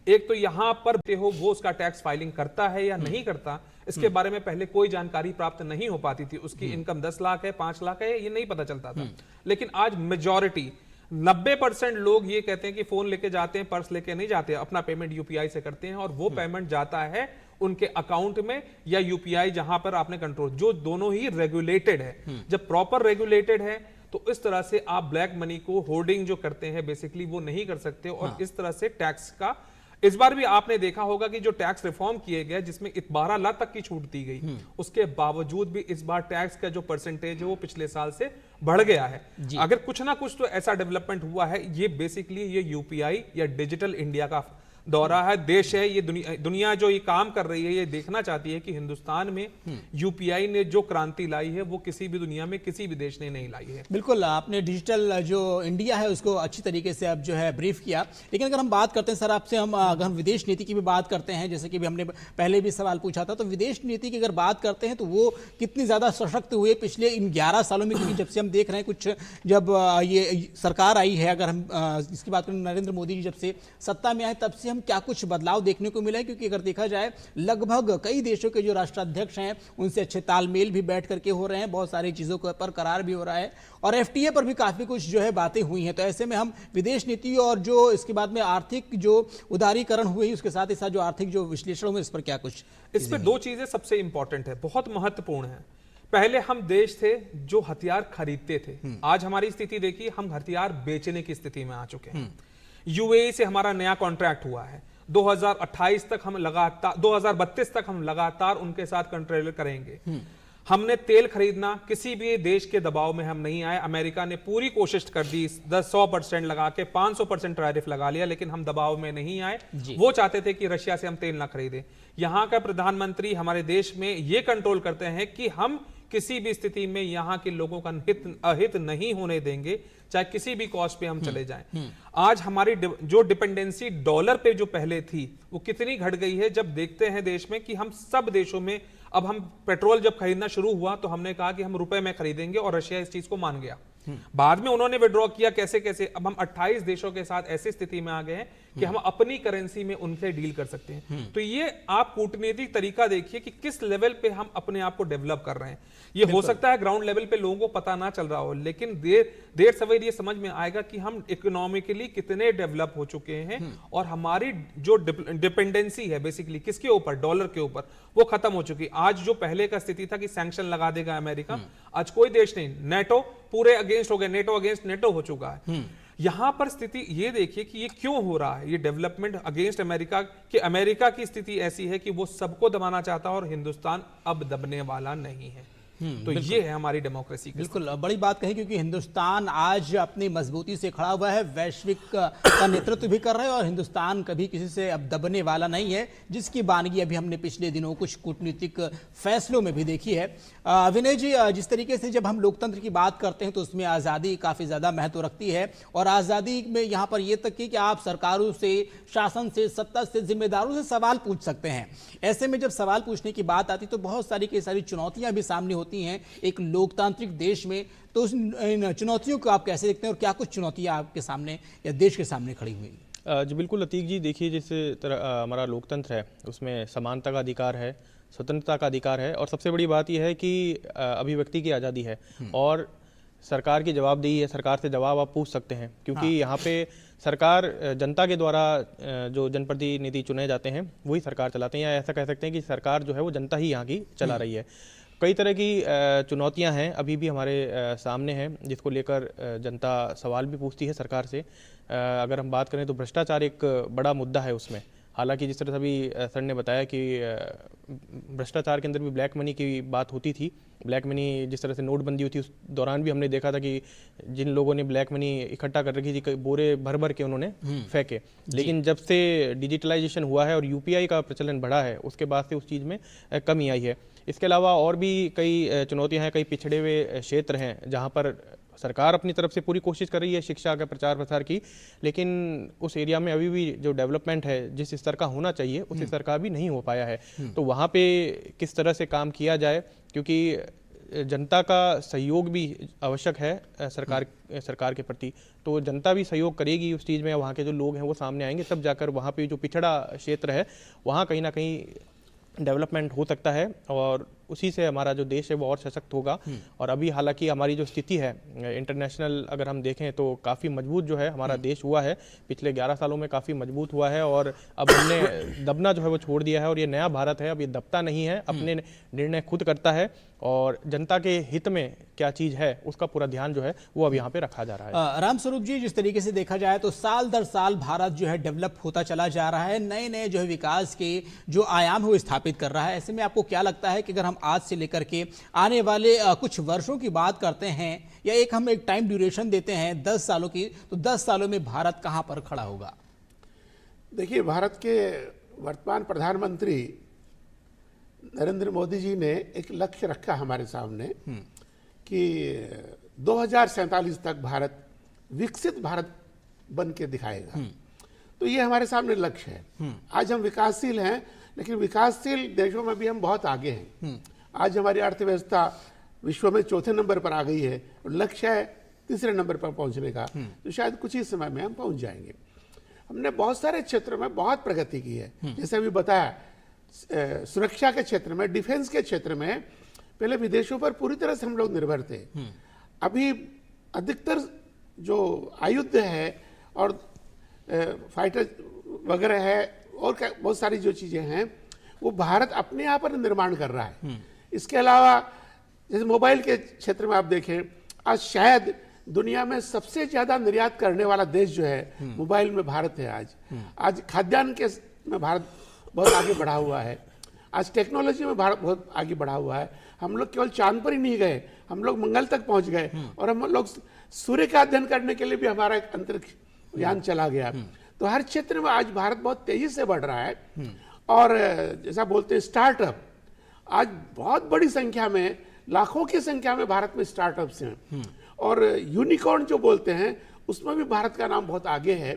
C: एक तो यहां पर हो वो उसका टैक्स फाइलिंग करता है या नहीं करता, इसके बारे में पहले कोई जानकारी प्राप्त नहीं हो पाती थी। उसकी इनकम 10 लाख है, 5 लाख है, ये नहीं पता चलता था। लेकिन आज मेजॉरिटी 90% लोग ये कहते हैं कि फोन लेके जाते हैं, पर्स लेके नहीं जाते, अपना पेमेंट यूपीआई से करते हैं, और वो पेमेंट जाता है उनके अकाउंट में या यूपीआई जहां पर आपने कंट्रोल, जो दोनों ही रेगुलेटेड है। जब प्रॉपर रेगुलेटेड है तो इस तरह से आप ब्लैक मनी को होर्डिंग जो करते हैं बेसिकली वो नहीं कर सकते। और इस तरह से टैक्स का इस बार भी आपने देखा होगा कि जो टैक्स रिफॉर्म किए गए जिसमें 12 लाख तक की छूट दी गई, उसके बावजूद भी इस बार टैक्स का जो परसेंटेज है वो पिछले साल से बढ़ गया है। अगर कुछ ना कुछ तो ऐसा डेवलपमेंट हुआ है, ये बेसिकली ये यूपीआई या डिजिटल इंडिया का दौरा है, देश है, ये दुनिया जो ये काम कर रही है ये देखना चाहती है कि हिंदुस्तान में यूपीआई ने जो क्रांति लाई है वो किसी भी दुनिया में किसी भी देश ने नहीं लाई है।
A: बिल्कुल, आपने डिजिटल जो इंडिया है उसको अच्छी तरीके से अब जो है ब्रीफ किया। लेकिन अगर हम बात करते हैं सर आपसे, अगर हम विदेश नीति की भी बात करते हैं, जैसे कि भी हमने पहले भी सवाल पूछा था, तो विदेश नीति की अगर बात करते हैं तो वो कितनी ज्यादा सशक्त हुई पिछले इन 11 सालों में, क्योंकि जब से हम देख रहे हैं कुछ जब ये सरकार आई है, अगर हम इसकी बात करें नरेंद्र मोदी जी जब से सत्ता में आए तब से हम क्या कुछ बदलाव देखने को मिला है। क्योंकि अगर देखा जाए लगभग कई देशों के जो राष्ट्राध्यक्ष हैं उनसे अच्छे तालमेल भी बैठ करके हो रहे हैं, बहुत सारी चीजों पर करार भी हो रहा है और एफटीए पर भी काफी कुछ जो है बातें हुई हैं। तो ऐसे में हम विदेश नीति और जो इसके बाद में आर्थिक जो उदारीकरण हुई उसके साथ ही साथ जो आर्थिक जो विश्लेषण हुए इस पर क्या कुछ?
C: इस पर दो चीजें सबसे इंपॉर्टेंट है, बहुत महत्वपूर्ण है। पहले हम देश थे जो हथियार खरीदते थे, आज हमारी स्थिति देखिए, हम हथियार बेचने की स्थिति में आ चुके हैं। यूएई से हमारा नया कॉन्ट्रैक्ट हुआ है, 2028 तक हम लगातार 2032 तक हम लगातार उनके साथ कॉन्ट्रैक्ट करेंगे। हमने तेल खरीदना किसी भी देश के दबाव में हम नहीं आए। अमेरिका ने पूरी कोशिश कर दी, 100% लगा के 500% टैरिफ लगा लिया, लेकिन हम दबाव में नहीं आए। वो चाहते थे कि रशिया से हम तेल ना खरीदें। यहां का प्रधानमंत्री हमारे देश में ये कंट्रोल करते हैं कि हम किसी भी स्थिति में यहां के लोगों का अहित नहीं होने देंगे, चाहे किसी भी कॉस्ट पे हम चले जाएं। आज हमारी जो डिपेंडेंसी डॉलर पे जो पहले थी वो कितनी घट गई है, जब देखते हैं देश में कि हम सब देशों में, अब हम पेट्रोल जब खरीदना शुरू हुआ तो हमने कहा कि हम रुपए में खरीदेंगे और रशिया इस चीज को मान गया। बाद में उन्होंने विड्रॉ किया, कैसे कैसे अब हम 28 देशों के साथ ऐसी स्थिति में आ गए हैं कि हम अपनी करेंसी में उनसे डील कर सकते हैं। तो ये आप कूटनीतिक तरीका देखिए कि किस लेवल पे हम अपने आप को डेवलप कर रहे हैं। ये हो सकता है ग्राउंड लेवल पे लोगों को पता ना चल रहा हो, लेकिन देर सवेर ये समझ में आएगा कि हम इकोनॉमिकली कितने डेवलप हो चुके हैं और हमारी जो डिपेंडेंसी है बेसिकली किसके ऊपर, डॉलर के ऊपर, वो खत्म हो चुकी। आज जो पहले का स्थिति था कि सैंक्शन लगा देगा अमेरिका, आज कोई देश नहीं, नेटो पूरे अगेंस्ट हो गए, नेटो अगेंस्ट नेटो हो चुका है। यहां पर स्थिति ये देखिए कि ये क्यों हो रहा है, ये डेवलपमेंट अगेंस्ट अमेरिका, कि अमेरिका की स्थिति ऐसी है कि वो सबको दबाना चाहता है और हिंदुस्तान अब दबने वाला नहीं है। तो ये है हमारी डेमोक्रेसी।
A: बिल्कुल बड़ी बात कही, क्योंकि हिंदुस्तान आज अपनी मजबूती से खड़ा हुआ है, वैश्विक का नेतृत्व भी कर रहा है और हिंदुस्तान कभी किसी से अब दबने वाला नहीं है, जिसकी बानगी अभी हमने पिछले दिनों कुछ कूटनीतिक फैसलों में भी देखी है। विनय जी, जिस तरीके से जब हम लोकतंत्र की बात करते हैं तो उसमें आज़ादी काफ़ी ज़्यादा महत्व रखती है और आज़ादी में यहाँ पर ये तक कि आप सरकारों से, शासन से, सत्ता से, जिम्मेदारों से सवाल पूछ सकते हैं। ऐसे में जब सवाल पूछने की बात आती तो बहुत सारी कई सारी चुनौतियां भी सामने होती हैं एक लोकतांत्रिक देश में। तो इन चुनौतियों को आप कैसे देखते हैं और क्या कुछ चुनौतियां आपके सामने या देश के सामने खड़ी हुई?
D: जी बिल्कुल अतीक जी, देखिए जिस तरह हमारा लोकतंत्र है उसमें समानता का अधिकार है, स्वतंत्रता का अधिकार है और सबसे बड़ी बात यह है कि अभिव्यक्ति की आज़ादी है और सरकार की जवाबदेही है, सरकार से जवाब आप पूछ सकते हैं, क्योंकि यहाँ पे सरकार जनता के द्वारा जो जनप्रतिनिधि चुने जाते हैं वही सरकार चलाते हैं, या ऐसा कह सकते हैं कि सरकार जो है वो जनता ही यहाँ की चला रही है। कई तरह की चुनौतियां हैं अभी भी हमारे सामने हैं, जिसको लेकर जनता सवाल भी पूछती है सरकार से। अगर हम बात करें तो भ्रष्टाचार एक बड़ा मुद्दा है उसमें। हालांकि जिस तरह से अभी सर ने बताया कि भ्रष्टाचार के अंदर भी ब्लैक मनी की बात होती थी, ब्लैक मनी जिस तरह से नोटबंदी हुई थी उस दौरान भी हमने देखा था कि जिन लोगों ने ब्लैक मनी इकट्ठा कर रखी थी बोरे भर भर के उन्होंने फेंके। लेकिन जब से डिजिटलाइजेशन हुआ है और यूपीआई का प्रचलन बढ़ा है उसके बाद से उस चीज़ में कमी आई है। इसके अलावा और भी कई चुनौतियां हैं, कई पिछड़े हुए क्षेत्र हैं जहां पर सरकार अपनी तरफ से पूरी कोशिश कर रही है शिक्षा का प्रचार प्रसार की, लेकिन उस एरिया में अभी भी जो डेवलपमेंट है जिस स्तर का होना चाहिए उस स्तर का भी नहीं हो पाया है। तो वहाँ पे किस तरह से काम किया जाए, क्योंकि जनता का सहयोग भी आवश्यक है सरकार के प्रति। तो जनता भी सहयोग करेगी उस चीज़ में, वहाँ के जो लोग हैं वो सामने आएंगे, तब जाकर वहाँ पे जो पिछड़ा क्षेत्र है वहाँ कहीं ना कहीं डेवलपमेंट हो सकता है और उसी से हमारा जो देश है वो और सशक्त होगा। और अभी हालांकि हमारी जो स्थिति है इंटरनेशनल अगर हम देखें तो काफ़ी मजबूत जो है हमारा देश हुआ है, पिछले 11 सालों में काफ़ी मजबूत हुआ है और अब हमने दबना जो है वो छोड़ दिया है और ये नया भारत है, अब ये दबता नहीं है, अपने निर्णय खुद करता है और जनता के हित में क्या चीज़ है उसका पूरा ध्यान जो है वो अब यहाँ पे रखा जा रहा है।
A: रामस्वरूप जी, जिस तरीके से देखा जाए तो साल दर साल भारत जो है डेवलप होता चला जा रहा है, नए नए जो है विकास के जो आयाम है वो स्थापित कर रहा है। ऐसे में आपको क्या लगता है कि अगर हम आज से लेकर के आने वाले कुछ वर्षों की बात करते हैं या हम एक टाइम ड्यूरेशन देते हैं 10 सालों की, तो 10 सालों में भारत कहां पर खड़ा होगा?
B: देखिए, भारत के वर्तमान प्रधानमंत्री नरेंद्र मोदी जी ने एक लक्ष्य रखा हमारे सामने कि 2047 तक भारत विकसित भारत बन के दिखाएगा। तो ये हमारे सामने लक्ष्य है। आज हम विकासशील हैं, लेकिन विकासशील देशों में भी हम बहुत आगे हैं। आज हमारी अर्थव्यवस्था विश्व में 4थे नंबर पर आ गई है और लक्ष्य है 3रे नंबर पर पहुंचने का। तो शायद कुछ ही समय में हम पहुंच जाएंगे। हमने बहुत सारे क्षेत्रों में बहुत प्रगति की है। जैसे अभी बताया, सुरक्षा के क्षेत्र में, डिफेंस के क्षेत्र में पहले विदेशों पर पूरी तरह से हम लोग निर्भर थे। अभी अधिकतर जो आयुध है और फाइटर वगैरह है और बहुत सारी जो चीजें हैं वो भारत अपने यहाँ पर निर्माण कर रहा है। इसके अलावा जैसे मोबाइल के क्षेत्र में आप देखें, आज शायद दुनिया में सबसे ज्यादा निर्यात करने वाला देश जो है मोबाइल में भारत है। आज खाद्यान्न के में भारत बहुत आगे बढ़ा हुआ है। आज टेक्नोलॉजी में भारत बहुत आगे बढ़ा हुआ है। हम लोग केवल चांद पर ही नहीं गए, हम लोग मंगल तक पहुंच गए और हम लोग सूर्य का अध्ययन करने के लिए भी हमारा एक अंतरिक्ष यान चला गया। तो हर क्षेत्र में आज भारत बहुत तेजी से बढ़ रहा है। और जैसा बोलते हैं स्टार्टअप, आज बहुत बड़ी संख्या में, लाखों की संख्या में भारत में स्टार्टअप्स हैं। और यूनिकॉर्न जो बोलते हैं उसमें भी भारत का नाम बहुत आगे है।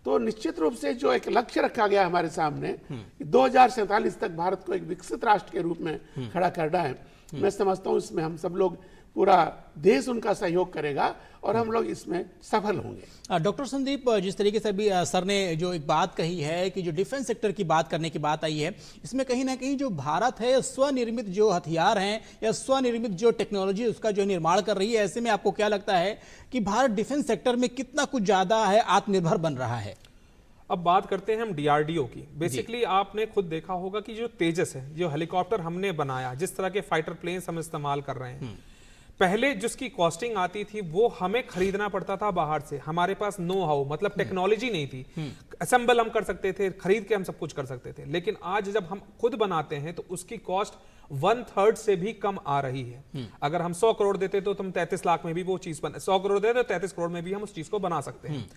B: तो निश्चित रूप से जो एक लक्ष्य रखा गया हमारे सामने कि 2047 तक भारत को एक विकसित राष्ट्र के रूप में खड़ा करना है, मैं समझता हूं इसमें हम सब लोग, पूरा देश उनका सहयोग करेगा और हम लोग इसमें सफल होंगे।
A: डॉक्टर संदीप, जिस तरीके से अभी सर ने जो एक बात कही है कि जो डिफेंस सेक्टर की बात करने की बात आई है, इसमें कहीं ना कहीं जो भारत है स्वनिर्मित जो हथियार हैं या स्वनिर्मित जो टेक्नोलॉजी उसका जो निर्माण कर रही है, ऐसे में आपको क्या लगता है कि भारत डिफेंस सेक्टर में कितना कुछ ज्यादा है आत्मनिर्भर बन रहा है?
C: अब बात करते हैं हम डीआरडीओ की। बेसिकली आपने खुद देखा होगा कि जो तेजस है, जो हेलीकॉप्टर हमने बनाया, जिस तरह के फाइटर प्लेन्स हम इस्तेमाल कर रहे हैं, पहले जिसकी कॉस्टिंग आती थी वो हमें खरीदना पड़ता था बाहर से। हमारे पास नो हाउ, मतलब टेक्नोलॉजी नहीं थी। असेंबल हम कर सकते थे, खरीद के हम सब कुछ कर सकते थे। लेकिन आज जब हम खुद बनाते हैं तो उसकी कॉस्ट 1/3 से भी कम आ रही है। अगर हम 100 करोड़ देते तो हम 33 लाख में भी वो चीज 100 करोड़ देते तो 33 करोड़ में भी हम उस चीज को बना सकते हैं।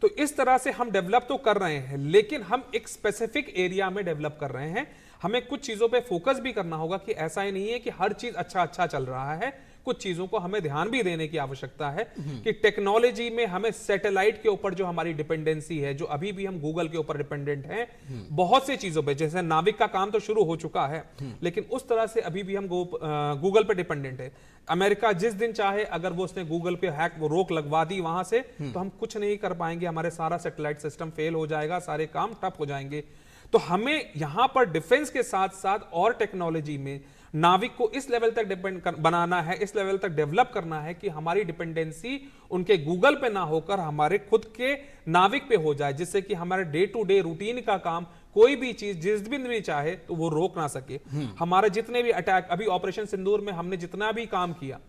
C: तो इस तरह से हम डेवलप तो कर रहे हैं, लेकिन हम एक स्पेसिफिक एरिया में डेवलप कर रहे हैं। हमें कुछ चीजों पे फोकस भी करना होगा कि ऐसा ही नहीं है कि हर चीज अच्छा चल रहा है। कुछ चीजों को हमें ध्यान भी देने की आवश्यकता है कि टेक्नोलॉजी में हमें सैटेलाइट के ऊपर जो हमारी डिपेंडेंसी है, जो अभी भी हम गूगल के ऊपर डिपेंडेंट हैं बहुत से चीजों पे, जैसे नाविक का काम तो शुरू हो चुका है, लेकिन उस तरह से अभी भी हम गूगल पे डिपेंडेंट है। अमेरिका जिस दिन चाहे अगर वो उसने गूगल पे रोक लगवा दी वहां से, तो हम कुछ नहीं कर पाएंगे। हमारे सारा सैटेलाइट सिस्टम फेल हो जाएगा, सारे काम ठप हो जाएंगे। तो हमें यहां पर डिफेंस के साथ साथ और टेक्नोलॉजी में नाविक को इस लेवल तक बनाना है, इस लेवल तक डेवलप करना है कि हमारी डिपेंडेंसी उनके गूगल पे ना होकर हमारे खुद के नाविक पे हो जाए, जिससे कि हमारे डे टू डे रूटीन का काम, कोई भी चीज जिस दिन भी चाहे तो वो रोक ना सके। हमारे जितने भी अटैक, अभी ऑपरेशन सिंदूर में हमने जितना भी काम किया,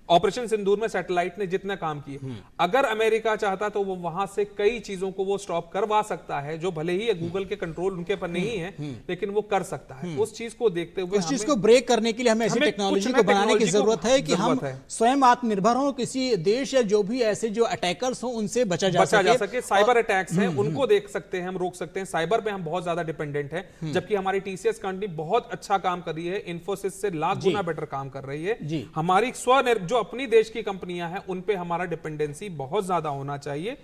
C: ऑपरेशन सिंदूर में सैटेलाइट ने जितना काम किया, अगर अमेरिका चाहता तो वो वहां से कई चीजों को वो स्टॉप करवा सकता है, जो भले ही गूगल के कंट्रोल उनके पर नहीं है, लेकिन वो कर सकता है। उस चीज को देखते हुए,
A: उस चीज को ब्रेक करने के लिए हमें ऐसी टेक्नोलॉजी को बनाने की जरूरत है कि हम स्वयं आत्मनिर्भर हों, किसी देश या जो भी ऐसे जो अटैकर्स हों उनसे बचा जा सके।
C: साइबर अटैक्स हैं उनको देख सकते हैं, हम रोक सकते हैं। साइबर पे हम बहुत ज्यादा डिपेंडेंट है, जबकि हमारी टीसीएस कंपनी बहुत अच्छा काम कर रही है, इन्फोसिस से लाख गुना बेटर काम कर रही है। हमारी जो अपनी देश की कंपनियां हैं उन पे हमारा डिपेंडेंसी बहुत ज्यादा होना चाहिए।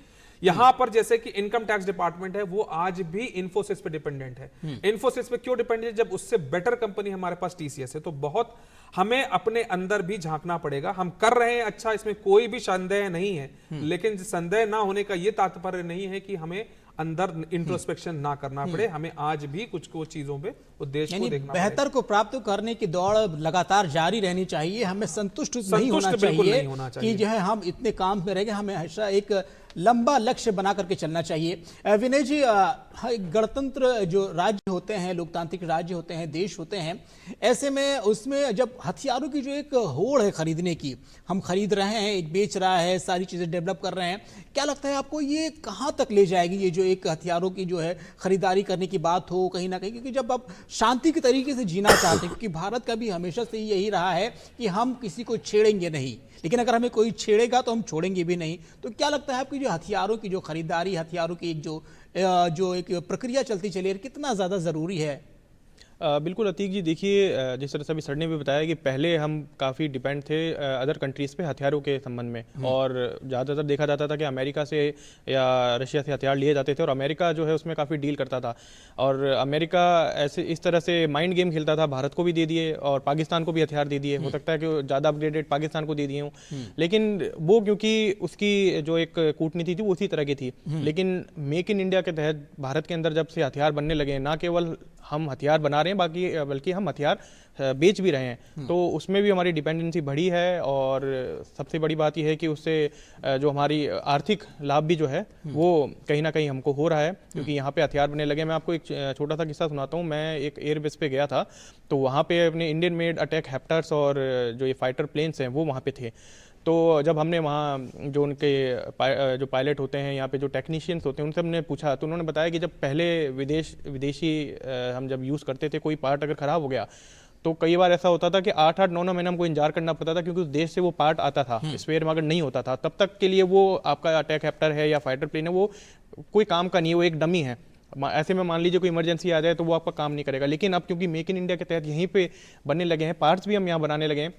C: यहां पर जैसे कि इनकम टैक्स डिपार्टमेंट है, वो आज भी इन्फोसिस पे डिपेंडेंट है। इन्फोसिस पे क्यों डिपेंडेंट है? जब उससे बेटर कंपनी हमारे पास टीसीएस है। तो बहुत हमें अपने अंदर भी झांकना पड़ेगा। हम कर रहे हैं अच्छा, इसमें कोई भी संदेह नहीं है, लेकिन संदेह ना होने का यह तात्पर्य नहीं है कि हमें अंदर इंट्रोस्पेक्शन ना करना पड़े। हमें आज भी कुछ चीजों पे उद्देश्य को देखना,
A: बेहतर को प्राप्त करने की दौड़ लगातार जारी रहनी चाहिए। हमें संतुष्ट नहीं होना चाहिए कि जो है हम इतने काम में रहेंगे। हमें हमेशा एक लंबा लक्ष्य बना करके चलना चाहिए। विनय जी, गणतंत्र जो राज्य होते हैं, लोकतांत्रिक राज्य होते हैं, देश होते हैं, ऐसे में उसमें जब हथियारों की जो एक होड़ है खरीदने की, हम खरीद रहे हैं, एक बेच रहा है, सारी चीजें डेवलप कर रहे हैं, क्या लगता है आपको ये कहां तक ले जाएगी? ये जो एक हथियारों की जो है खरीदारी करने की बात हो कहीं ना कहीं, क्योंकि जब आप शांति के तरीके से जीना चाहते हैं, क्योंकि भारत का भी हमेशा से यही रहा है कि हम किसी को छेड़ेंगे नहीं, लेकिन अगर हमें कोई छेड़ेगा तो हम छोड़ेंगे भी नहीं। तो क्या लगता है आपकी जो हथियारों की जो खरीदारी, हथियारों की एक जो एक प्रक्रिया चलती चली है, कितना ज़्यादा ज़रूरी है?
D: बिल्कुल अतीक जी, देखिए जिस तरह से अभी सर ने भी बताया कि पहले हम काफ़ी डिपेंड थे अदर कंट्रीज़ पे हथियारों के संबंध में, और ज़्यादातर देखा जाता था कि अमेरिका से या रशिया से हथियार लिए जाते थे, और अमेरिका जो है उसमें काफ़ी डील करता था, और अमेरिका ऐसे इस तरह से माइंड गेम खेलता था, भारत को भी दे दिए और पाकिस्तान को भी हथियार दे दिए। हो सकता है कि ज़्यादा अपग्रेडेड पाकिस्तान को दे दिए हों, लेकिन वो क्योंकि उसकी जो एक कूटनीति थी वो उसी तरह की थी। लेकिन मेक इन इंडिया के तहत भारत के अंदर जब से हथियार बनने लगे, ना केवल हम हथियार बना रहे हैं बल्कि हम हथियार बेच भी रहे हैं, तो उसमें भी हमारी डिपेंडेंसी बढ़ी है। और सबसे बड़ी बात यह है कि उससे जो हमारी आर्थिक लाभ भी जो है वो कहीं ना कहीं हमको हो रहा है, क्योंकि यहाँ पे हथियार बनने लगे। मैं आपको एक छोटा सा किस्सा सुनाता हूँ। मैं एक एयरबेस पे गया था, तो वहाँ पे अपने इंडियन मेड अटैक हेप्टर्स और जो ये फाइटर प्लेन्स हैं वो वहाँ पे थे। तो जब हमने वहाँ जो उनके जो पायलट होते हैं, यहाँ पे जो टेक्नीशियंस होते हैं, उनसे हमने पूछा, तो उन्होंने बताया कि जब पहले विदेशी हम जब यूज़ करते थे, कोई पार्ट अगर ख़राब हो गया तो कई बार ऐसा होता था कि 8-8, 9-9 महीना हमको इंतजार करना पड़ता था, क्योंकि उस देश से वो पार्ट आता था, स्पेयर अगर नहीं होता था तब तक के लिए वो आपका अटैक हेप्टर है या फाइटर प्लेन है वो कोई काम का नहीं है, वो एक डमी है। ऐसे में मान लीजिए कोई इमरजेंसी आ जाए तो वो आपका काम नहीं करेगा। लेकिन अब क्योंकि मेक इन इंडिया के तहत यहीं पे बनने लगे हैं, पार्ट्स भी हम यहाँ बनाने लगे हैं,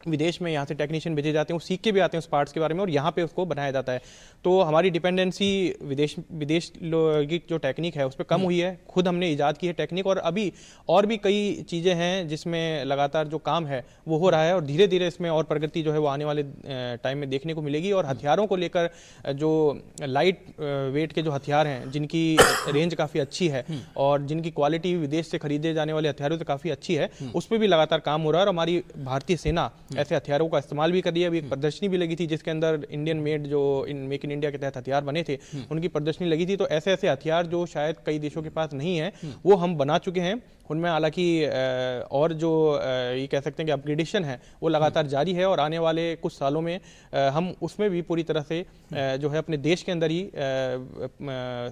D: विदेश में यहाँ से टेक्नीशियन भेजे जाते हैं, वो सीख के भी आते हैं उस पार्ट्स के बारे में, और यहाँ पे उसको बनाया जाता है। तो हमारी डिपेंडेंसी विदेश की जो टेक्निक है उस पर कम हुई है। खुद हमने ईजाद की है टेक्निक, और अभी और भी कई चीज़ें हैं जिसमें लगातार जो काम है वो हो रहा है, और धीरे धीरे इसमें और प्रगति जो है वो आने वाले टाइम में देखने को मिलेगी। और हथियारों को लेकर जो लाइट वेट के जो हथियार हैं, जिनकी रेंज काफ़ी अच्छी है और जिनकी क्वालिटी विदेश से खरीदे जाने वाले हथियारों से काफ़ी अच्छी है, उस पर भी लगातार काम हो रहा है। और हमारी भारतीय सेना ऐसे हथियारों का इस्तेमाल भी कर रही है। अभी एक प्रदर्शनी भी लगी थी जिसके अंदर इंडियन मेड जो मेक इन इंडिया के तहत हथियार बने थे उनकी प्रदर्शनी लगी थी। तो ऐसे ऐसे हथियार जो शायद कई देशों के पास नहीं है वो हम बना चुके हैं। उनमें हालांकि और जो ये कह सकते हैं कि अपग्रेडेशन है वो लगातार जारी है, और आने वाले कुछ सालों में हम उसमें भी पूरी तरह से जो है अपने देश के अंदर ही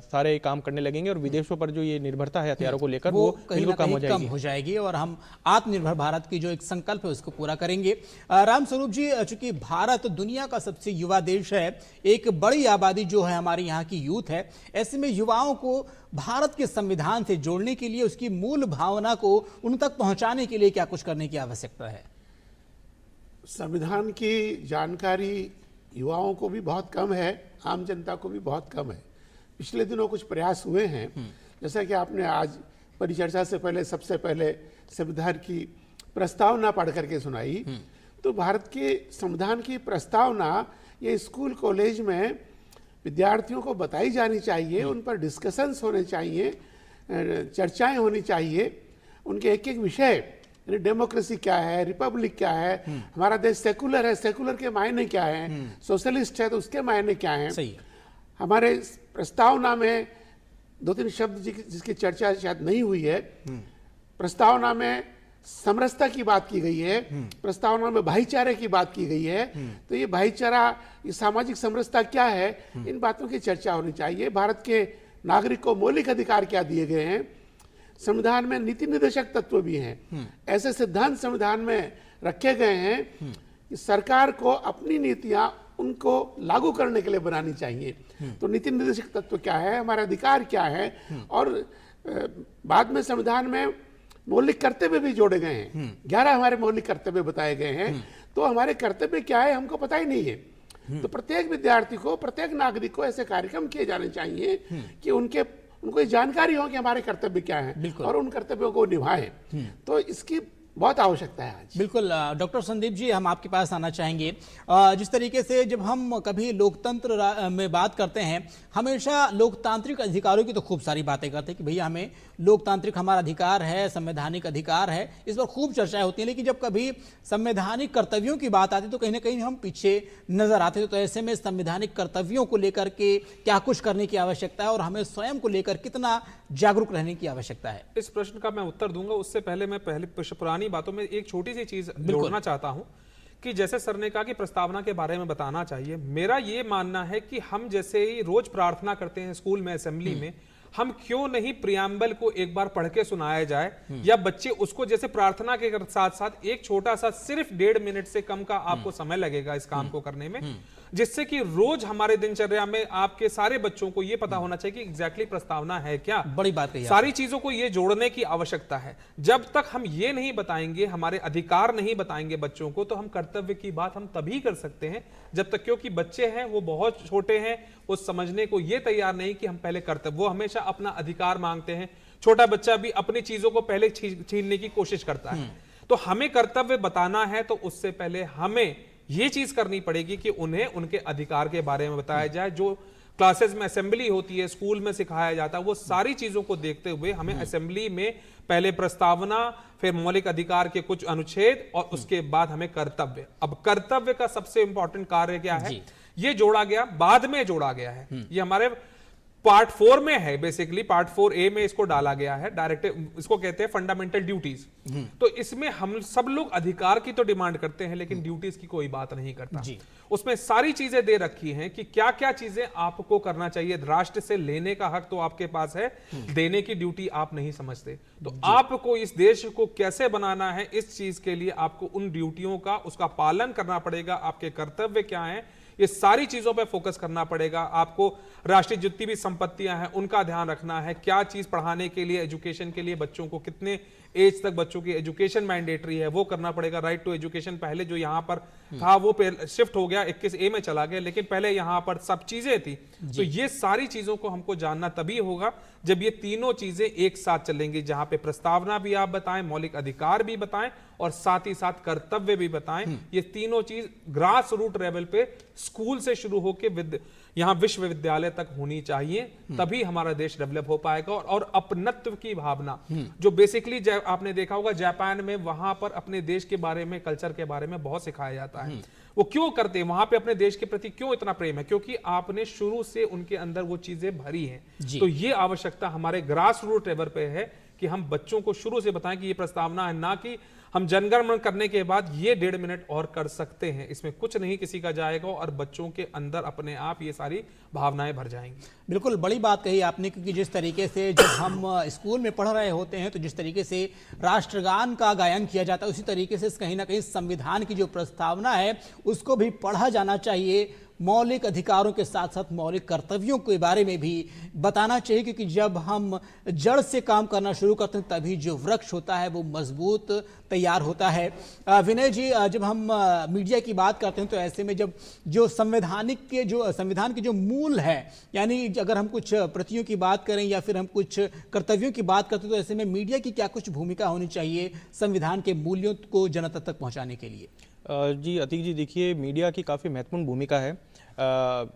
D: सारे काम करने लगेंगे, और विदेशों पर जो ये निर्भरता है हथियारों को लेकर वो बिल्कुल कम हो जाएगी,
A: और हम आत्मनिर्भर भारत की जो एक संकल्प है उसको पूरा करेंगे। रामस्वरूप जी, चूंकि भारत दुनिया का सबसे युवा देश है, एक बड़ी आबादी जो है हमारी यहाँ की यूथ है, ऐसे में युवाओं को भारत के संविधान से जोड़ने के लिए, उसकी मूल भावना को उन तक पहुंचाने के लिए क्या कुछ करने की आवश्यकता है?
B: संविधान की जानकारी युवाओं को भी बहुत कम है, आम जनता को भी बहुत कम है। पिछले दिनों कुछ प्रयास हुए हैं, जैसा कि आपने आज परिचर्चा से पहले सबसे पहले संविधान की प्रस्तावना पढ़ करके सुनाई। तो भारत के संविधान की प्रस्तावना ये स्कूल कॉलेज में विद्यार्थियों को बताई जानी चाहिए, उन पर डिस्कशंस होने चाहिए, चर्चाएं होनी चाहिए। उनके एक एक विषय, डेमोक्रेसी क्या है, रिपब्लिक क्या है, हमारा देश सेकुलर है, सेकुलर के मायने क्या है, सोशलिस्ट है तो उसके मायने क्या है।
A: सही।
B: हमारे प्रस्तावना में 2-3 शब्द जिसकी चर्चा शायद नहीं हुई है, प्रस्तावना में समरसता की बात की गई है, प्रस्तावना में भाईचारे की बात की गई है। तो ये भाईचारा, ये सामाजिक समरसता क्या है, इन बातों की चर्चा होनी चाहिए। भारत के नागरिक को मौलिक अधिकार क्या दिए गए हैं, संविधान में नीति निर्देशक तत्व भी हैं, ऐसे सिद्धांत संविधान में रखे गए हैं कि सरकार को अपनी नीतियां उनको लागू करने के लिए बनानी चाहिए। तो नीति निर्देशक तत्व क्या है, हमारा अधिकार क्या है, और बाद में संविधान में मौलिक कर्तव्य भी जोड़े गए हैं। 11 हमारे मौलिक कर्तव्य बताए गए हैं। तो हमारे कर्तव्य क्या है हमको पता ही नहीं है। तो प्रत्येक विद्यार्थी को, प्रत्येक नागरिक को ऐसे कार्यक्रम किए जाने चाहिए कि उनको जानकारी हो कि हमारे कर्तव्य क्या है और उन कर्तव्यों को निभाएं। तो इसकी बहुत आवश्यकता है आज।
A: बिल्कुल। डॉक्टर संदीप जी, हम आपके पास आना चाहेंगे। जिस तरीके से जब हम कभी लोकतंत्र में बात करते हैं, हमेशा लोकतांत्रिक अधिकारों की तो खूब सारी बातें करते हैं कि भैया हमें लोकतांत्रिक हमारा अधिकार है, संवैधानिक अधिकार है, इस पर खूब चर्चाएं होती हैं। लेकिन जब कभी संवैधानिक कर्तव्यों की बात आती है तो कहीं ना कहीं हम पीछे नजर आते हैं। तो ऐसे में संवैधानिक कर्तव्यों को लेकर के क्या कुछ करने की आवश्यकता है और हमें स्वयं को लेकर कितना जागरूक रहने की आवश्यकता है?
C: इस प्रश्न का मैं उत्तर दूंगा, उससे पहले मैं पुरानी बातों में एक छोटी सी चीज जोड़ना चाहता हूं कि जैसे सर ने कहा कि प्रस्तावना के बारे में बताना चाहिए। मेरा ये मानना है कि हम जैसे ही रोज प्रार्थना करते हैं स्कूल में, असेंबली में, हम क्यों नहीं प्रियम्बल को एक बार पढ़ के सुनाया जाए, या बच्चे उसको जैसे प्रार्थना के साथ साथ एक छोटा सा सिर्फ 1.5 मिनट से कम का आपको समय लगेगा इस काम को करने में, जिससे कि रोज हमारे दिनचर्या में आपके सारे बच्चों को यह पता होना चाहिए कि एग्जैक्टली प्रस्तावना है क्या।
A: बड़ी बात है,
C: सारी चीजों को ये जोड़ने की आवश्यकता है। जब तक हम ये नहीं बताएंगे, हमारे अधिकार नहीं बताएंगे बच्चों को, तो हम कर्तव्य की बात हम तभी कर सकते हैं जब तक, क्योंकि बच्चे हैं वो बहुत छोटे हैं, वो समझने को ये तैयार नहीं कि हम पहले कर्तव्य, वो हमेशा अपना अधिकार मांगते हैं। छोटा बच्चा भी अपनी चीजों को पहले छीनने की कोशिश करता है। तो हमें कर्तव्य बताना है तो उससे पहले हमें ये चीज करनी पड़ेगी कि उन्हें उनके अधिकार के बारे में बताया जाए। जो क्लासेस में असेंबली होती है, स्कूल में सिखाया जाता है, वो सारी चीजों को देखते हुए हमें असेंबली में पहले प्रस्तावना, फिर मौलिक अधिकार के कुछ अनुच्छेद और उसके बाद हमें कर्तव्य। अब कर्तव्य का सबसे इंपॉर्टेंट कार्य क्या है, ये जोड़ा गया, बाद में जोड़ा गया है। ये हमारे पार्ट 4 में है, बेसिकली पार्ट 4A में इसको डाला गया है। डायरेक्टिव, इसको कहते हैं फंडामेंटल ड्यूटीज। तो इसमें हम सब लोग अधिकार की तो डिमांड करते हैं, लेकिन ड्यूटीज की कोई बात नहीं करता। उसमें सारी चीजें दे रखी हैं कि क्या क्या चीजें आपको करना चाहिए। राष्ट्र से लेने का हक तो आपके पास है, देने की ड्यूटी आप नहीं समझते। तो आपको इस देश को कैसे बनाना है, इस चीज के लिए आपको उन ड्यूटियों का, उसका पालन करना पड़ेगा। आपके कर्तव्य क्या हैं, ये सारी चीजों पे फोकस करना पड़ेगा। आपको राष्ट्रीय जितनी भी संपत्तियां हैं उनका ध्यान रखना है। क्या चीज पढ़ाने के लिए, एजुकेशन के लिए बच्चों को कितने एज तक बच्चों की एजुकेशन मैंडेटरी है वो करना पड़ेगा। राइट टू एजुकेशन पहले जो यहाँ पर था वो शिफ्ट हो गया, 21A में चला गया, लेकिन पहले यहाँ पर सब चीजें थी। तो ये सारी चीजों को हमको जानना तभी होगा जब ये तीनों चीजें एक साथ चलेंगी, जहां पे प्रस्तावना भी आप बताएं, मौलिक अधिकार भी बताएं और साथ ही साथ कर्तव्य भी बताएं। ये तीनों चीज ग्रास रूट लेवल पे स्कूल से शुरू होकर यहां विश्वविद्यालय तक होनी चाहिए, तभी हमारा देश डेवलप हो पाएगा। और अपनत्व की भावना, जो बेसिकली आपने देखा होगा जापान में, वहां पर अपने देश के बारे में, कल्चर के बारे में बहुत सिखाया जाता है। वो क्यों करते हैं, वहां पे अपने देश के प्रति क्यों इतना प्रेम है, क्योंकि आपने शुरू से उनके अंदर वो चीजें भरी हैं। तो ये आवश्यकता हमारे ग्रास रूट लेवल पे है कि हम बच्चों को शुरू से बताएं कि ये प्रस्तावना है, ना कि हम जनगणमन करने के बाद ये 1.5 मिनट और कर सकते हैं। इसमें कुछ नहीं किसी का जाएगा और बच्चों के अंदर अपने आप ये सारी भावनाएं भर जाएंगी।
A: बिल्कुल बड़ी बात कही आपने, क्योंकि जिस तरीके से जब हम स्कूल में पढ़ रहे होते हैं तो जिस तरीके से राष्ट्रगान का गायन किया जाता है, उसी तरीके से कहीं ना कहीं संविधान की जो प्रस्तावना है उसको भी पढ़ा जाना चाहिए। मौलिक अधिकारों के साथ साथ मौलिक कर्तव्यों के बारे में भी बताना चाहिए, क्योंकि जब हम जड़ से काम करना शुरू करते हैं तभी जो वृक्ष होता है वो मजबूत तैयार होता है। विनय जी, जब हम मीडिया की बात करते हैं तो ऐसे में जब जो संविधान के जो मूल है, यानी अगर हम कुछ प्रतियों की बात करें या फिर हम कुछ कर्तव्यों की बात करते हैं, तो ऐसे में मीडिया की क्या कुछ भूमिका होनी चाहिए संविधान के मूल्यों को जनता तक पहुंचाने के लिए?
D: जी अतीक जी, देखिए मीडिया की काफ़ी महत्वपूर्ण भूमिका है।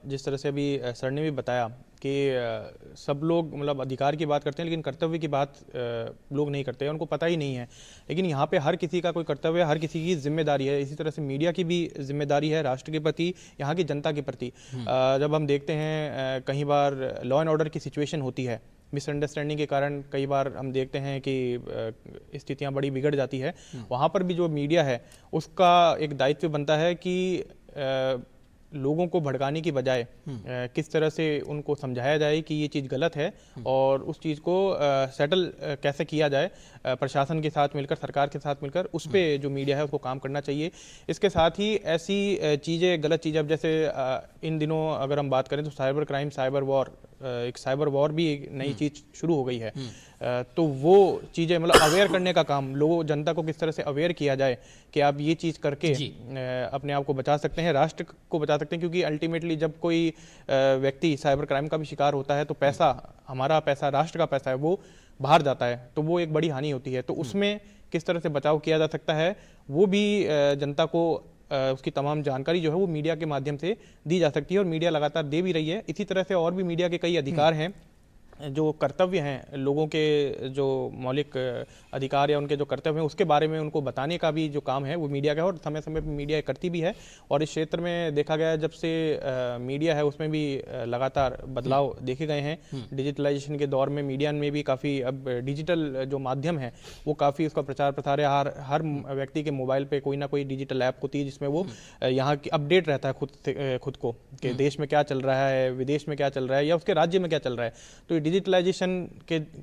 D: जिस तरह से अभी सर ने भी बताया कि सब लोग मतलब अधिकार की बात करते हैं लेकिन कर्तव्य की बात लोग नहीं करते हैं, उनको पता ही नहीं है। लेकिन यहाँ पे हर किसी का कोई कर्तव्य है, हर किसी की जिम्मेदारी है। इसी तरह से मीडिया की भी जिम्मेदारी है राष्ट्र के प्रति, यहाँ की जनता के प्रति। जब हम देखते हैं कई बार लॉ एंड ऑर्डर की सिचुएशन होती है, मिसअंडरस्टैंडिंग के कारण कई बार हम देखते हैं कि स्थितियाँ बड़ी बिगड़ जाती है। वहाँ पर भी जो मीडिया है उसका एक दायित्व बनता है कि लोगों को भड़काने की बजाय किस तरह से उनको समझाया जाए कि ये चीज़ गलत है और उस चीज़ को सेटल कैसे किया जाए प्रशासन के साथ मिलकर, सरकार के साथ मिलकर, उस पर जो मीडिया है उसको काम करना चाहिए। इसके साथ ही ऐसी चीज़ें, गलत चीज़ें, अब जैसे इन दिनों अगर हम बात करें तो साइबर क्राइम, साइबर वॉर, एक साइबर वॉर भी एक नई चीज़ शुरू हो गई है। तो वो चीज़ें मतलब अवेयर करने का काम, लोगों, जनता को किस तरह से अवेयर किया जाए कि आप ये चीज़ करके अपने आप को बचा सकते हैं, राष्ट्र को बचा सकते हैं। क्योंकि अल्टीमेटली जब कोई व्यक्ति साइबर क्राइम का भी शिकार होता है तो पैसा, हमारा पैसा, राष्ट्र का पैसा है, वो बाहर जाता है, तो वो एक बड़ी हानि होती है। तो उसमें किस तरह से बचाव किया जा सकता है वो भी जनता को उसकी तमाम जानकारी जो है वो मीडिया के माध्यम से दी जा सकती है और मीडिया लगातार दे भी रही है। इसी तरह से और भी मीडिया के कई अधिकार हैं, जो कर्तव्य हैं, लोगों के जो मौलिक अधिकार या उनके जो कर्तव्य हैं उसके बारे में उनको बताने का भी जो काम है वो मीडिया का है और समय समय पर मीडिया करती भी है। और इस क्षेत्र में देखा गया है जब से मीडिया है उसमें भी लगातार बदलाव देखे गए हैं। डिजिटलाइजेशन के दौर में मीडिया में भी काफ़ी, अब डिजिटल जो माध्यम है वो काफ़ी उसका प्रचार प्रसार है। हर व्यक्ति के मोबाइल पर कोई ना कोई डिजिटल ऐप होती है जिसमें वो यहाँ की अपडेट रहता है खुद को कि देश में क्या चल रहा है, विदेश में क्या चल रहा है या उसके राज्य में क्या चल रहा है। तो डिजिटलाइजेशन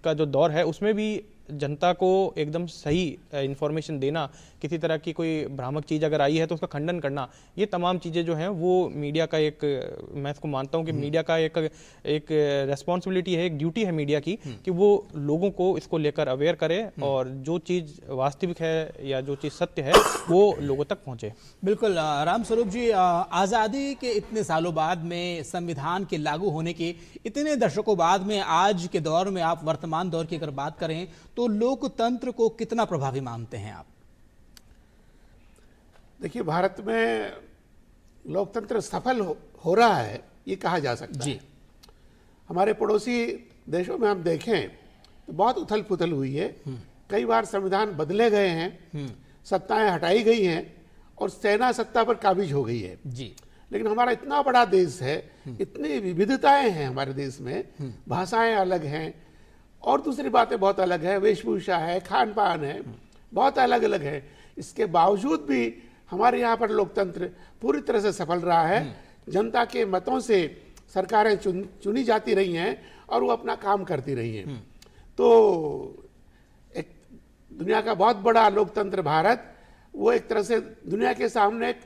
D: का जो दौर है उसमें भी जनता को एकदम सही इंफॉर्मेशन देना, किसी तरह की कोई भ्रामक चीज़ अगर आई है तो उसका खंडन करना, ये तमाम चीज़ें जो हैं वो मीडिया का एक, मैं इसको मानता हूँ कि मीडिया का एक रेस्पॉन्सिबिलिटी है, एक ड्यूटी है मीडिया की कि वो लोगों को इसको लेकर अवेयर करे और जो चीज़ वास्तविक है या जो चीज़ सत्य है वो लोगों तक पहुँचे।
A: बिल्कुल राम स्वरूप जी, आज़ादी के इतने सालों बाद में, संविधान के लागू होने के इतने दशकों बाद में, आज के दौर में आप वर्तमान दौर की अगर बात करें तो लोकतंत्र को कितना प्रभावी मानते हैं आप?
B: देखिए, भारत में लोकतंत्र सफल हो रहा है ये कहा जा सकता है। हमारे पड़ोसी देशों में हम देखें तो बहुत उथल पुथल हुई है, कई बार संविधान बदले गए हैं, सत्ताएं हटाई गई हैं और सेना सत्ता पर काबिज हो गई है
A: जी।
B: लेकिन हमारा इतना बड़ा देश है, इतनी विविधताएं हैं हमारे देश में, भाषाएं अलग हैं और दूसरी बातें बहुत अलग है, वेशभूषा है, खान पान है, बहुत अलग अलग है। इसके बावजूद भी हमारे यहाँ पर लोकतंत्र पूरी तरह से सफल रहा है। जनता के मतों से सरकारें चुनी जाती रही हैं और वो अपना काम करती रही हैं। तो एक दुनिया का बहुत बड़ा लोकतंत्र भारत, वो एक तरह से दुनिया के सामने एक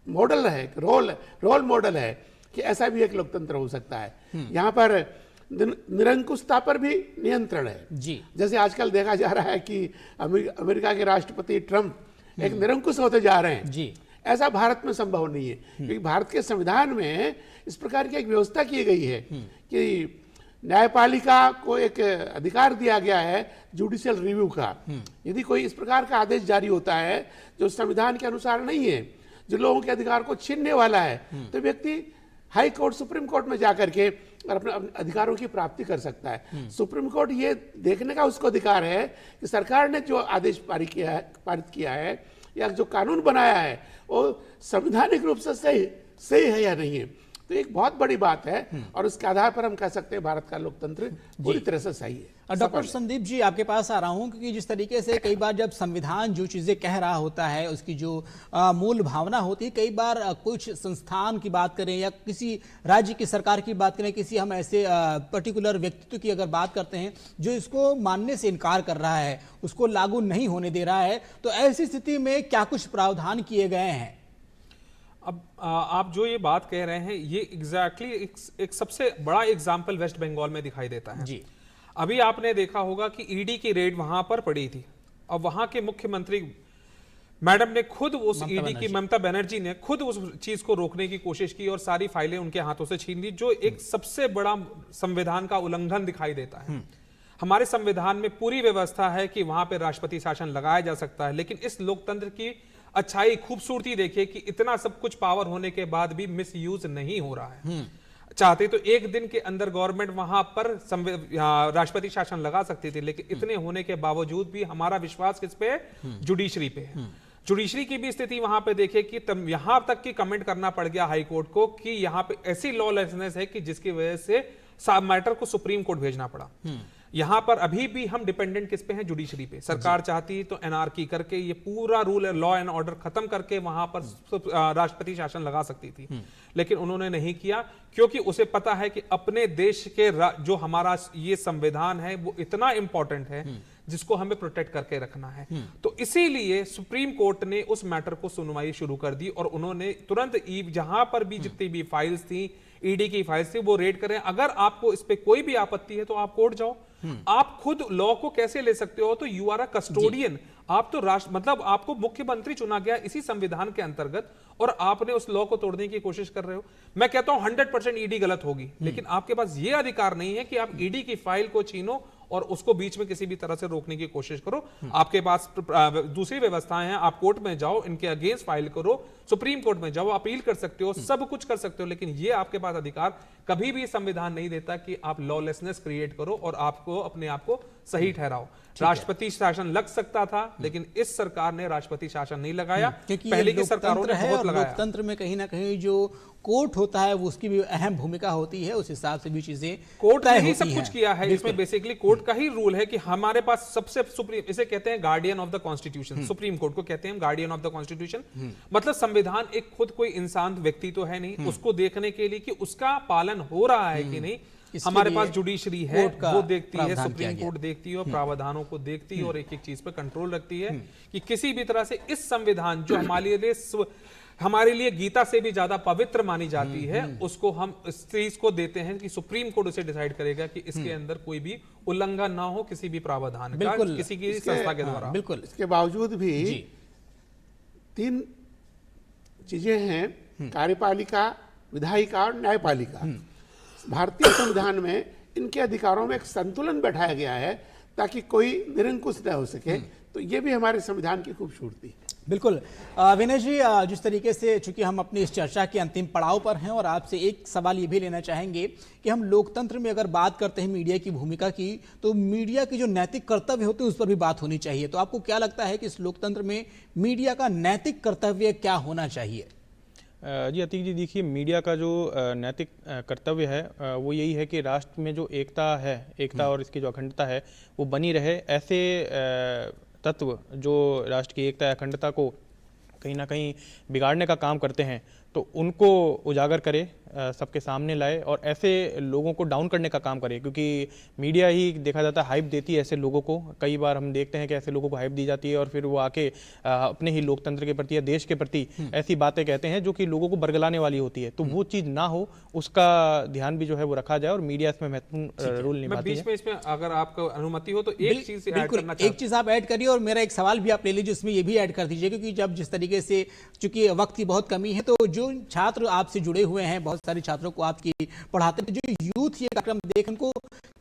B: मॉडल है, रोल मॉडल है कि ऐसा भी एक लोकतंत्र हो सकता है। यहाँ पर निरंकुशता पर भी नियंत्रण है
A: जी।
B: जैसे आजकल देखा जा रहा है कि अमेरिका के राष्ट्रपति ट्रंप एक निरंकुश होते जा रहे हैं
A: जी।
B: ऐसा भारत में संभव नहीं है, क्योंकि भारत के संविधान में इस प्रकार की एक व्यवस्था की गई है कि न्यायपालिका को एक अधिकार दिया गया है जुडिशियल रिव्यू का। यदि कोई इस प्रकार का आदेश जारी होता है जो संविधान के अनुसार नहीं है, जो लोगों के अधिकार को छीनने वाला है, तो व्यक्ति हाई कोर्ट, सुप्रीम कोर्ट में जाकर के और अपने अधिकारों की प्राप्ति कर सकता है। सुप्रीम कोर्ट ये देखने का उसको अधिकार है कि सरकार ने जो आदेश पारित किया है या जो कानून बनाया है वो संवैधानिक रूप से सही है या नहीं है। तो एक बहुत बड़ी बात है और उसके आधार पर हम कह सकते हैं भारत का लोकतंत्र पूरी तरह से सही है।
A: डॉक्टर संदीप जी, आपके पास आ रहा हूं क्योंकि जिस तरीके से कई बार जब संविधान जो चीजें कह रहा होता है, उसकी जो मूल भावना होती है, कई बार कुछ संस्थान की बात करें या किसी राज्य की सरकार की बात करें, किसी हम ऐसे पर्टिकुलर व्यक्तित्व की अगर बात करते हैं जो इसको मानने से इनकार कर रहा है, उसको लागू नहीं होने दे रहा है, तो ऐसी स्थिति में क्या कुछ प्रावधान किए गए हैं?
C: अब आप जो ये बात कह रहे हैं ये एग्जैक्टली एक सबसे बड़ा एग्जाम्पल वेस्ट बंगाल में दिखाई देता है
A: जी।
C: अभी आपने देखा होगा कि ईडी की रेड वहां पर पड़ी थी और वहां के मुख्यमंत्री मैडम ने खुद उस ईडी की, ममता बनर्जी ने खुद उस चीज को रोकने की कोशिश की और सारी फाइलें उनके हाथों से छीन ली, जो एक सबसे बड़ा संविधान का उल्लंघन दिखाई देता है। हमारे संविधान में पूरी व्यवस्था है कि वहां पर राष्ट्रपति शासन लगाया जा सकता है, लेकिन इस लोकतंत्र की अच्छाई, खूबसूरती देखिए कि इतना सब कुछ पावर होने के बाद भी मिस यूज नहीं हो रहा है। चाहते तो एक दिन के अंदर गवर्नमेंट वहां पर राष्ट्रपति शासन लगा सकती थी, लेकिन इतने होने के बावजूद भी हमारा विश्वास किस पे है? जुडिशरी पे है। जुडिशरी की भी स्थिति वहां पे देखिए कि यहां तक कि कमेंट करना पड़ गया हाई कोर्ट को कि यहां पे ऐसी लॉलेसनेस है कि जिसकी वजह से मैटर को सुप्रीम कोर्ट भेजना पड़ा। यहां पर अभी भी हम डिपेंडेंट किस पे हैं? जुडिशरी पे। सरकार चाहती तो एनआरकी करके ये पूरा रूल लॉ एंड ऑर्डर खत्म करके वहां पर राष्ट्रपति शासन लगा सकती थी, लेकिन उन्होंने नहीं किया, क्योंकि उसे पता है कि अपने देश के जो हमारा ये संविधान है वो इतना इंपॉर्टेंट है जिसको हमें प्रोटेक्ट करके रखना है। तो इसीलिए सुप्रीम कोर्ट ने उस मैटर को सुनवाई शुरू कर दी और उन्होंने तुरंत जहां पर भी जितनी भी फाइल्स थी, ईडी की फाइल्स थी, वो रेड करें। अगर आपको इस पे कोई भी आपत्ति है तो आप कोर्ट जाओ। आप खुद लॉ को कैसे ले सकते हो? तो यू आर अ कस्टोडियन। आप तो मतलब आपको मुख्यमंत्री चुना गया इसी संविधान के अंतर्गत और आपने उस लॉ को तोड़ने की कोशिश कर रहे हो। मैं कहता हूं 100% ईडी गलत होगी, लेकिन आपके पास यह अधिकार नहीं है कि आप ईडी की फाइल को छीनो और उसको बीच में किसी भी तरह से रोकने की कोशिश करो। आपके पास दूसरी व्यवस्थाएं हैं, आप कोर्ट में जाओ, इनके अगेंस्ट फाइल करो, सुप्रीम कोर्ट में जाओ, अपील कर सकते हो, सब कुछ कर सकते हो, लेकिन ये आपके पास अधिकार कभी भी संविधान नहीं देता कि आप लॉलेसनेस क्रिएट करो और आपको अपने आप को सही ठहराओ। राष्ट्रपति शासन लग सकता था, लेकिन इस सरकार ने राष्ट्रपति शासन नहीं लगाया, पहले की सरकारों ने बहुत लगाया।
A: लोकतंत्र में कहीं ना कहीं जो कोर्ट होता है वो उसकी भी अहम भूमिका होती है, उस हिसाब से भी चीजें
C: कोर्ट ने ही सब कुछ किया है। इसमें बेसिकली कोर्ट का ही रूल है कि हमारे पास सबसे सुप्रीम, इसे कहते हैं guardian of the constitution, supreme court को कहते हैं गार्डियन ऑफ द कॉन्स्टिट्यूशन। मतलब संविधान एक खुद कोई इंसान व्यक्ति तो है नहीं, उसको देखने के लिए कि उसका पालन हो रहा है कि नहीं, हमारे पास जुडिशरी है, वो देखती है,
A: प्रावधान
C: सुप्रीम कोर्ट देखती है और प्रावधानों को देखती है और एक एक चीज पे कंट्रोल रखती है कि किसी भी तरह से इस संविधान जो हमारे लिए गीता से भी ज्यादा पवित्र मानी जाती है, उसको हम इस चीज को देते हैं कि सुप्रीम कोर्ट उसे डिसाइड करेगा कि इसके अंदर कोई भी उल्लंघन ना हो किसी भी प्रावधान का, किसी की संस्था के द्वारा।
A: बिल्कुल।
B: इसके बावजूद भी 3 चीजें हैं, कार्यपालिका, विधायिका और न्यायपालिका। भारतीय संविधान में इनके अधिकारों में एक संतुलन बैठाया गया है ताकि कोई निरंकुश न हो सके। तो ये भी हमारे संविधान की खूबसूरती है।
A: बिल्कुल। विनय जी, जिस तरीके से चूंकि हम अपनी इस चर्चा के अंतिम पड़ाव पर हैं और आपसे एक सवाल ये भी लेना चाहेंगे कि हम लोकतंत्र में अगर बात करते हैं मीडिया की भूमिका की, तो मीडिया के जो नैतिक कर्तव्य होते हैं उस पर भी बात होनी चाहिए। तो आपको क्या लगता है कि इस लोकतंत्र में मीडिया का नैतिक कर्तव्य क्या होना चाहिए?
D: जी अतीक जी, देखिए मीडिया का जो नैतिक कर्तव्य है वो यही है कि राष्ट्र में जो एकता और इसकी जो अखंडता है वो बनी रहे। ऐसे तत्व जो राष्ट्र की एकता अखंडता को कहीं ना कहीं बिगाड़ने का काम करते हैं तो उनको उजागर करे, सबके सामने लाए और ऐसे लोगों को डाउन करने का काम करे, क्योंकि मीडिया ही देखा जाता है हाइप देती है ऐसे लोगों को। कई बार हम देखते हैं कि ऐसे लोगों को हाइप दी जाती है और फिर वो आके अपने ही लोकतंत्र के प्रति या देश के प्रति ऐसी बातें कहते हैं जो कि लोगों को बरगलाने वाली होती है। तो वो चीज़ ना हो, उसका ध्यान भी जो है वो रखा जाए और मीडिया इसमें महत्वपूर्ण रोल निभाती है।
C: बीच में इसमें अगर आपको अनुमति हो तो एक चीज
A: एक चीज आप ऐड करिए और मेरा एक सवाल भी आप ले लीजिए, उसमें ये भी ऐड कर दीजिए, क्योंकि जब जिस तरीके से चूंकि वक्त की बहुत कमी है तो जो छात्र आपसे जुड़े हुए हैं, बहुत सारे छात्रों को आपकी पढ़ाते हैं, जो यूथ ये कार्यक्रम देख, उनको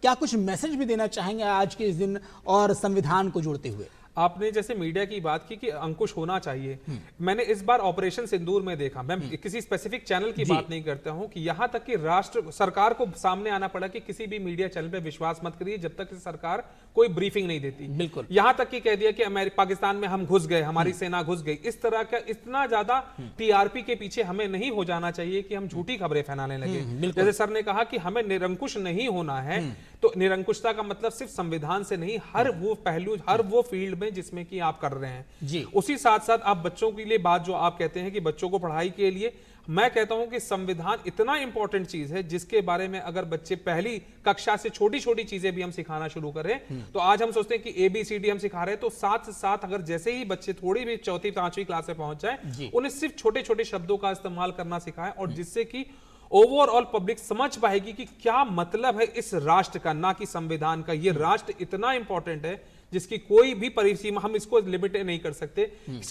A: क्या कुछ मैसेज भी देना चाहेंगे आज के इस दिन और संविधान को जोड़ते हुए?
C: आपने जैसे मीडिया की बात की कि अंकुश होना चाहिए, मैंने इस बार ऑपरेशन सिंदूर में देखा, मैं किसी स्पेसिफिक चैनल की बात नहीं करता हूं, कि यहां तक कि राष्ट्र सरकार को सामने आना पड़ा कि किसी भी मीडिया चैनल पे विश्वास मत करिए जब तक सरकार कोई ब्रीफिंग नहीं देती।
A: बिल्कुल।
C: यहां तक कि कह दिया कि पाकिस्तान में हम घुस गए, हमारी सेना घुस गई। इस तरह का इतना ज्यादा टीआरपी के पीछे हमें नहीं हो जाना चाहिए कि हम झूठी खबरें फैलाने लगे। जैसे सर ने कहा कि हमें निरंकुश नहीं होना है, तो निरंकुशता का मतलब सिर्फ संविधान से नहीं, हर वो पहलू, हर वो फील्ड में जिसमें कि आप कर रहे हैं
A: जी।
C: उसी साथ साथ आप बच्चों के लिए बात जो आप कहते हैं कि बच्चों को पढ़ाई के लिए, मैं कहता हूं कि संविधान इतना इंपॉर्टेंट चीज है जिसके बारे में अगर बच्चे पहली कक्षा से छोटी छोटी चीजें भी हम सिखाना शुरू करें, तो आज हम सोचते हैं कि ABCD हम सिखा रहे हैं, तो साथ साथ अगर जैसे ही बच्चे थोड़ी भी 4वीं 5वीं क्लास में पहुंच जाए, उन्हें सिर्फ छोटे छोटे शब्दों का इस्तेमाल करना सिखाएं, और जिससे कि ओवरऑल पब्लिक समझ पाएगी कि क्या मतलब है इस राष्ट्र का, ना कि संविधान का। ये राष्ट्र इतना इंपॉर्टेंट है जिसकी कोई भी परिसीमा, हम इसको लिमिट नहीं कर सकते,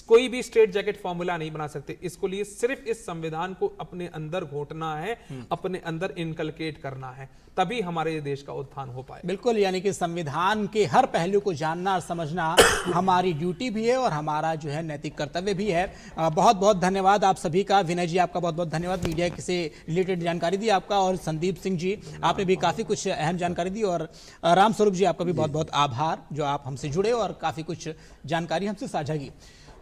C: कोई भी स्ट्रेट जैकेट फॉर्मूला नहीं बना सकते। इसको लिए सिर्फ इस संविधान को अपने अंदर घोटना है, अपने अंदर इनकलकेट करना है, तभी हमारे देश का उत्थान हो पाए।
A: बिल्कुल, यानी कि संविधान के हर पहलू को जानना और समझना हमारी ड्यूटी भी है और हमारा जो है नैतिक कर्तव्य भी है। बहुत बहुत धन्यवाद आप सभी का। विनय जी, आपका बहुत बहुत धन्यवाद, मीडिया से रिलेटेड जानकारी दी आपका, और संदीप सिंह जी, आपने भी काफी कुछ अहम जानकारी दी, और रामस्वरूप जी, आपका भी बहुत बहुत आभार जो आप हमसे जुड़े और काफी कुछ जानकारी हमसे साझा की।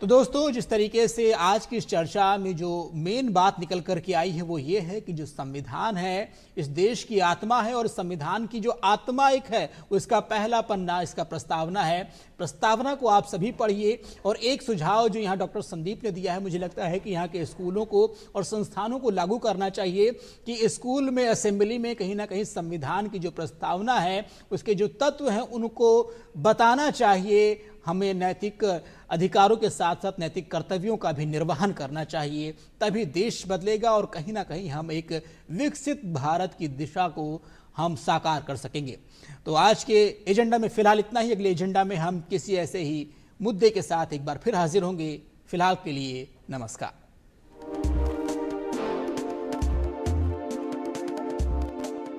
A: तो दोस्तों, जिस तरीके से आज की इस चर्चा में जो मेन बात निकल कर के आई है वो ये है कि जो संविधान है इस देश की आत्मा है, और संविधान की जो आत्मा एक है वो इसका पहला पन्ना, इसका प्रस्तावना है। प्रस्तावना को आप सभी पढ़िए, और एक सुझाव जो यहाँ डॉक्टर संदीप ने दिया है, मुझे लगता है कि यहाँ के स्कूलों को और संस्थानों को लागू करना चाहिए कि स्कूल में, असेंबली में कहीं ना कहीं संविधान की जो प्रस्तावना है उसके जो तत्व हैं उनको बताना चाहिए। हमें नैतिक अधिकारों के साथ साथ नैतिक कर्तव्यों का भी निर्वहन करना चाहिए, तभी देश बदलेगा और कहीं ना कहीं हम एक विकसित भारत की दिशा को हम साकार कर सकेंगे। तो आज के एजेंडा में फिलहाल इतना ही। अगले एजेंडा में हम किसी ऐसे ही मुद्दे के साथ एक बार फिर हाजिर होंगे। फिलहाल के लिए नमस्कार।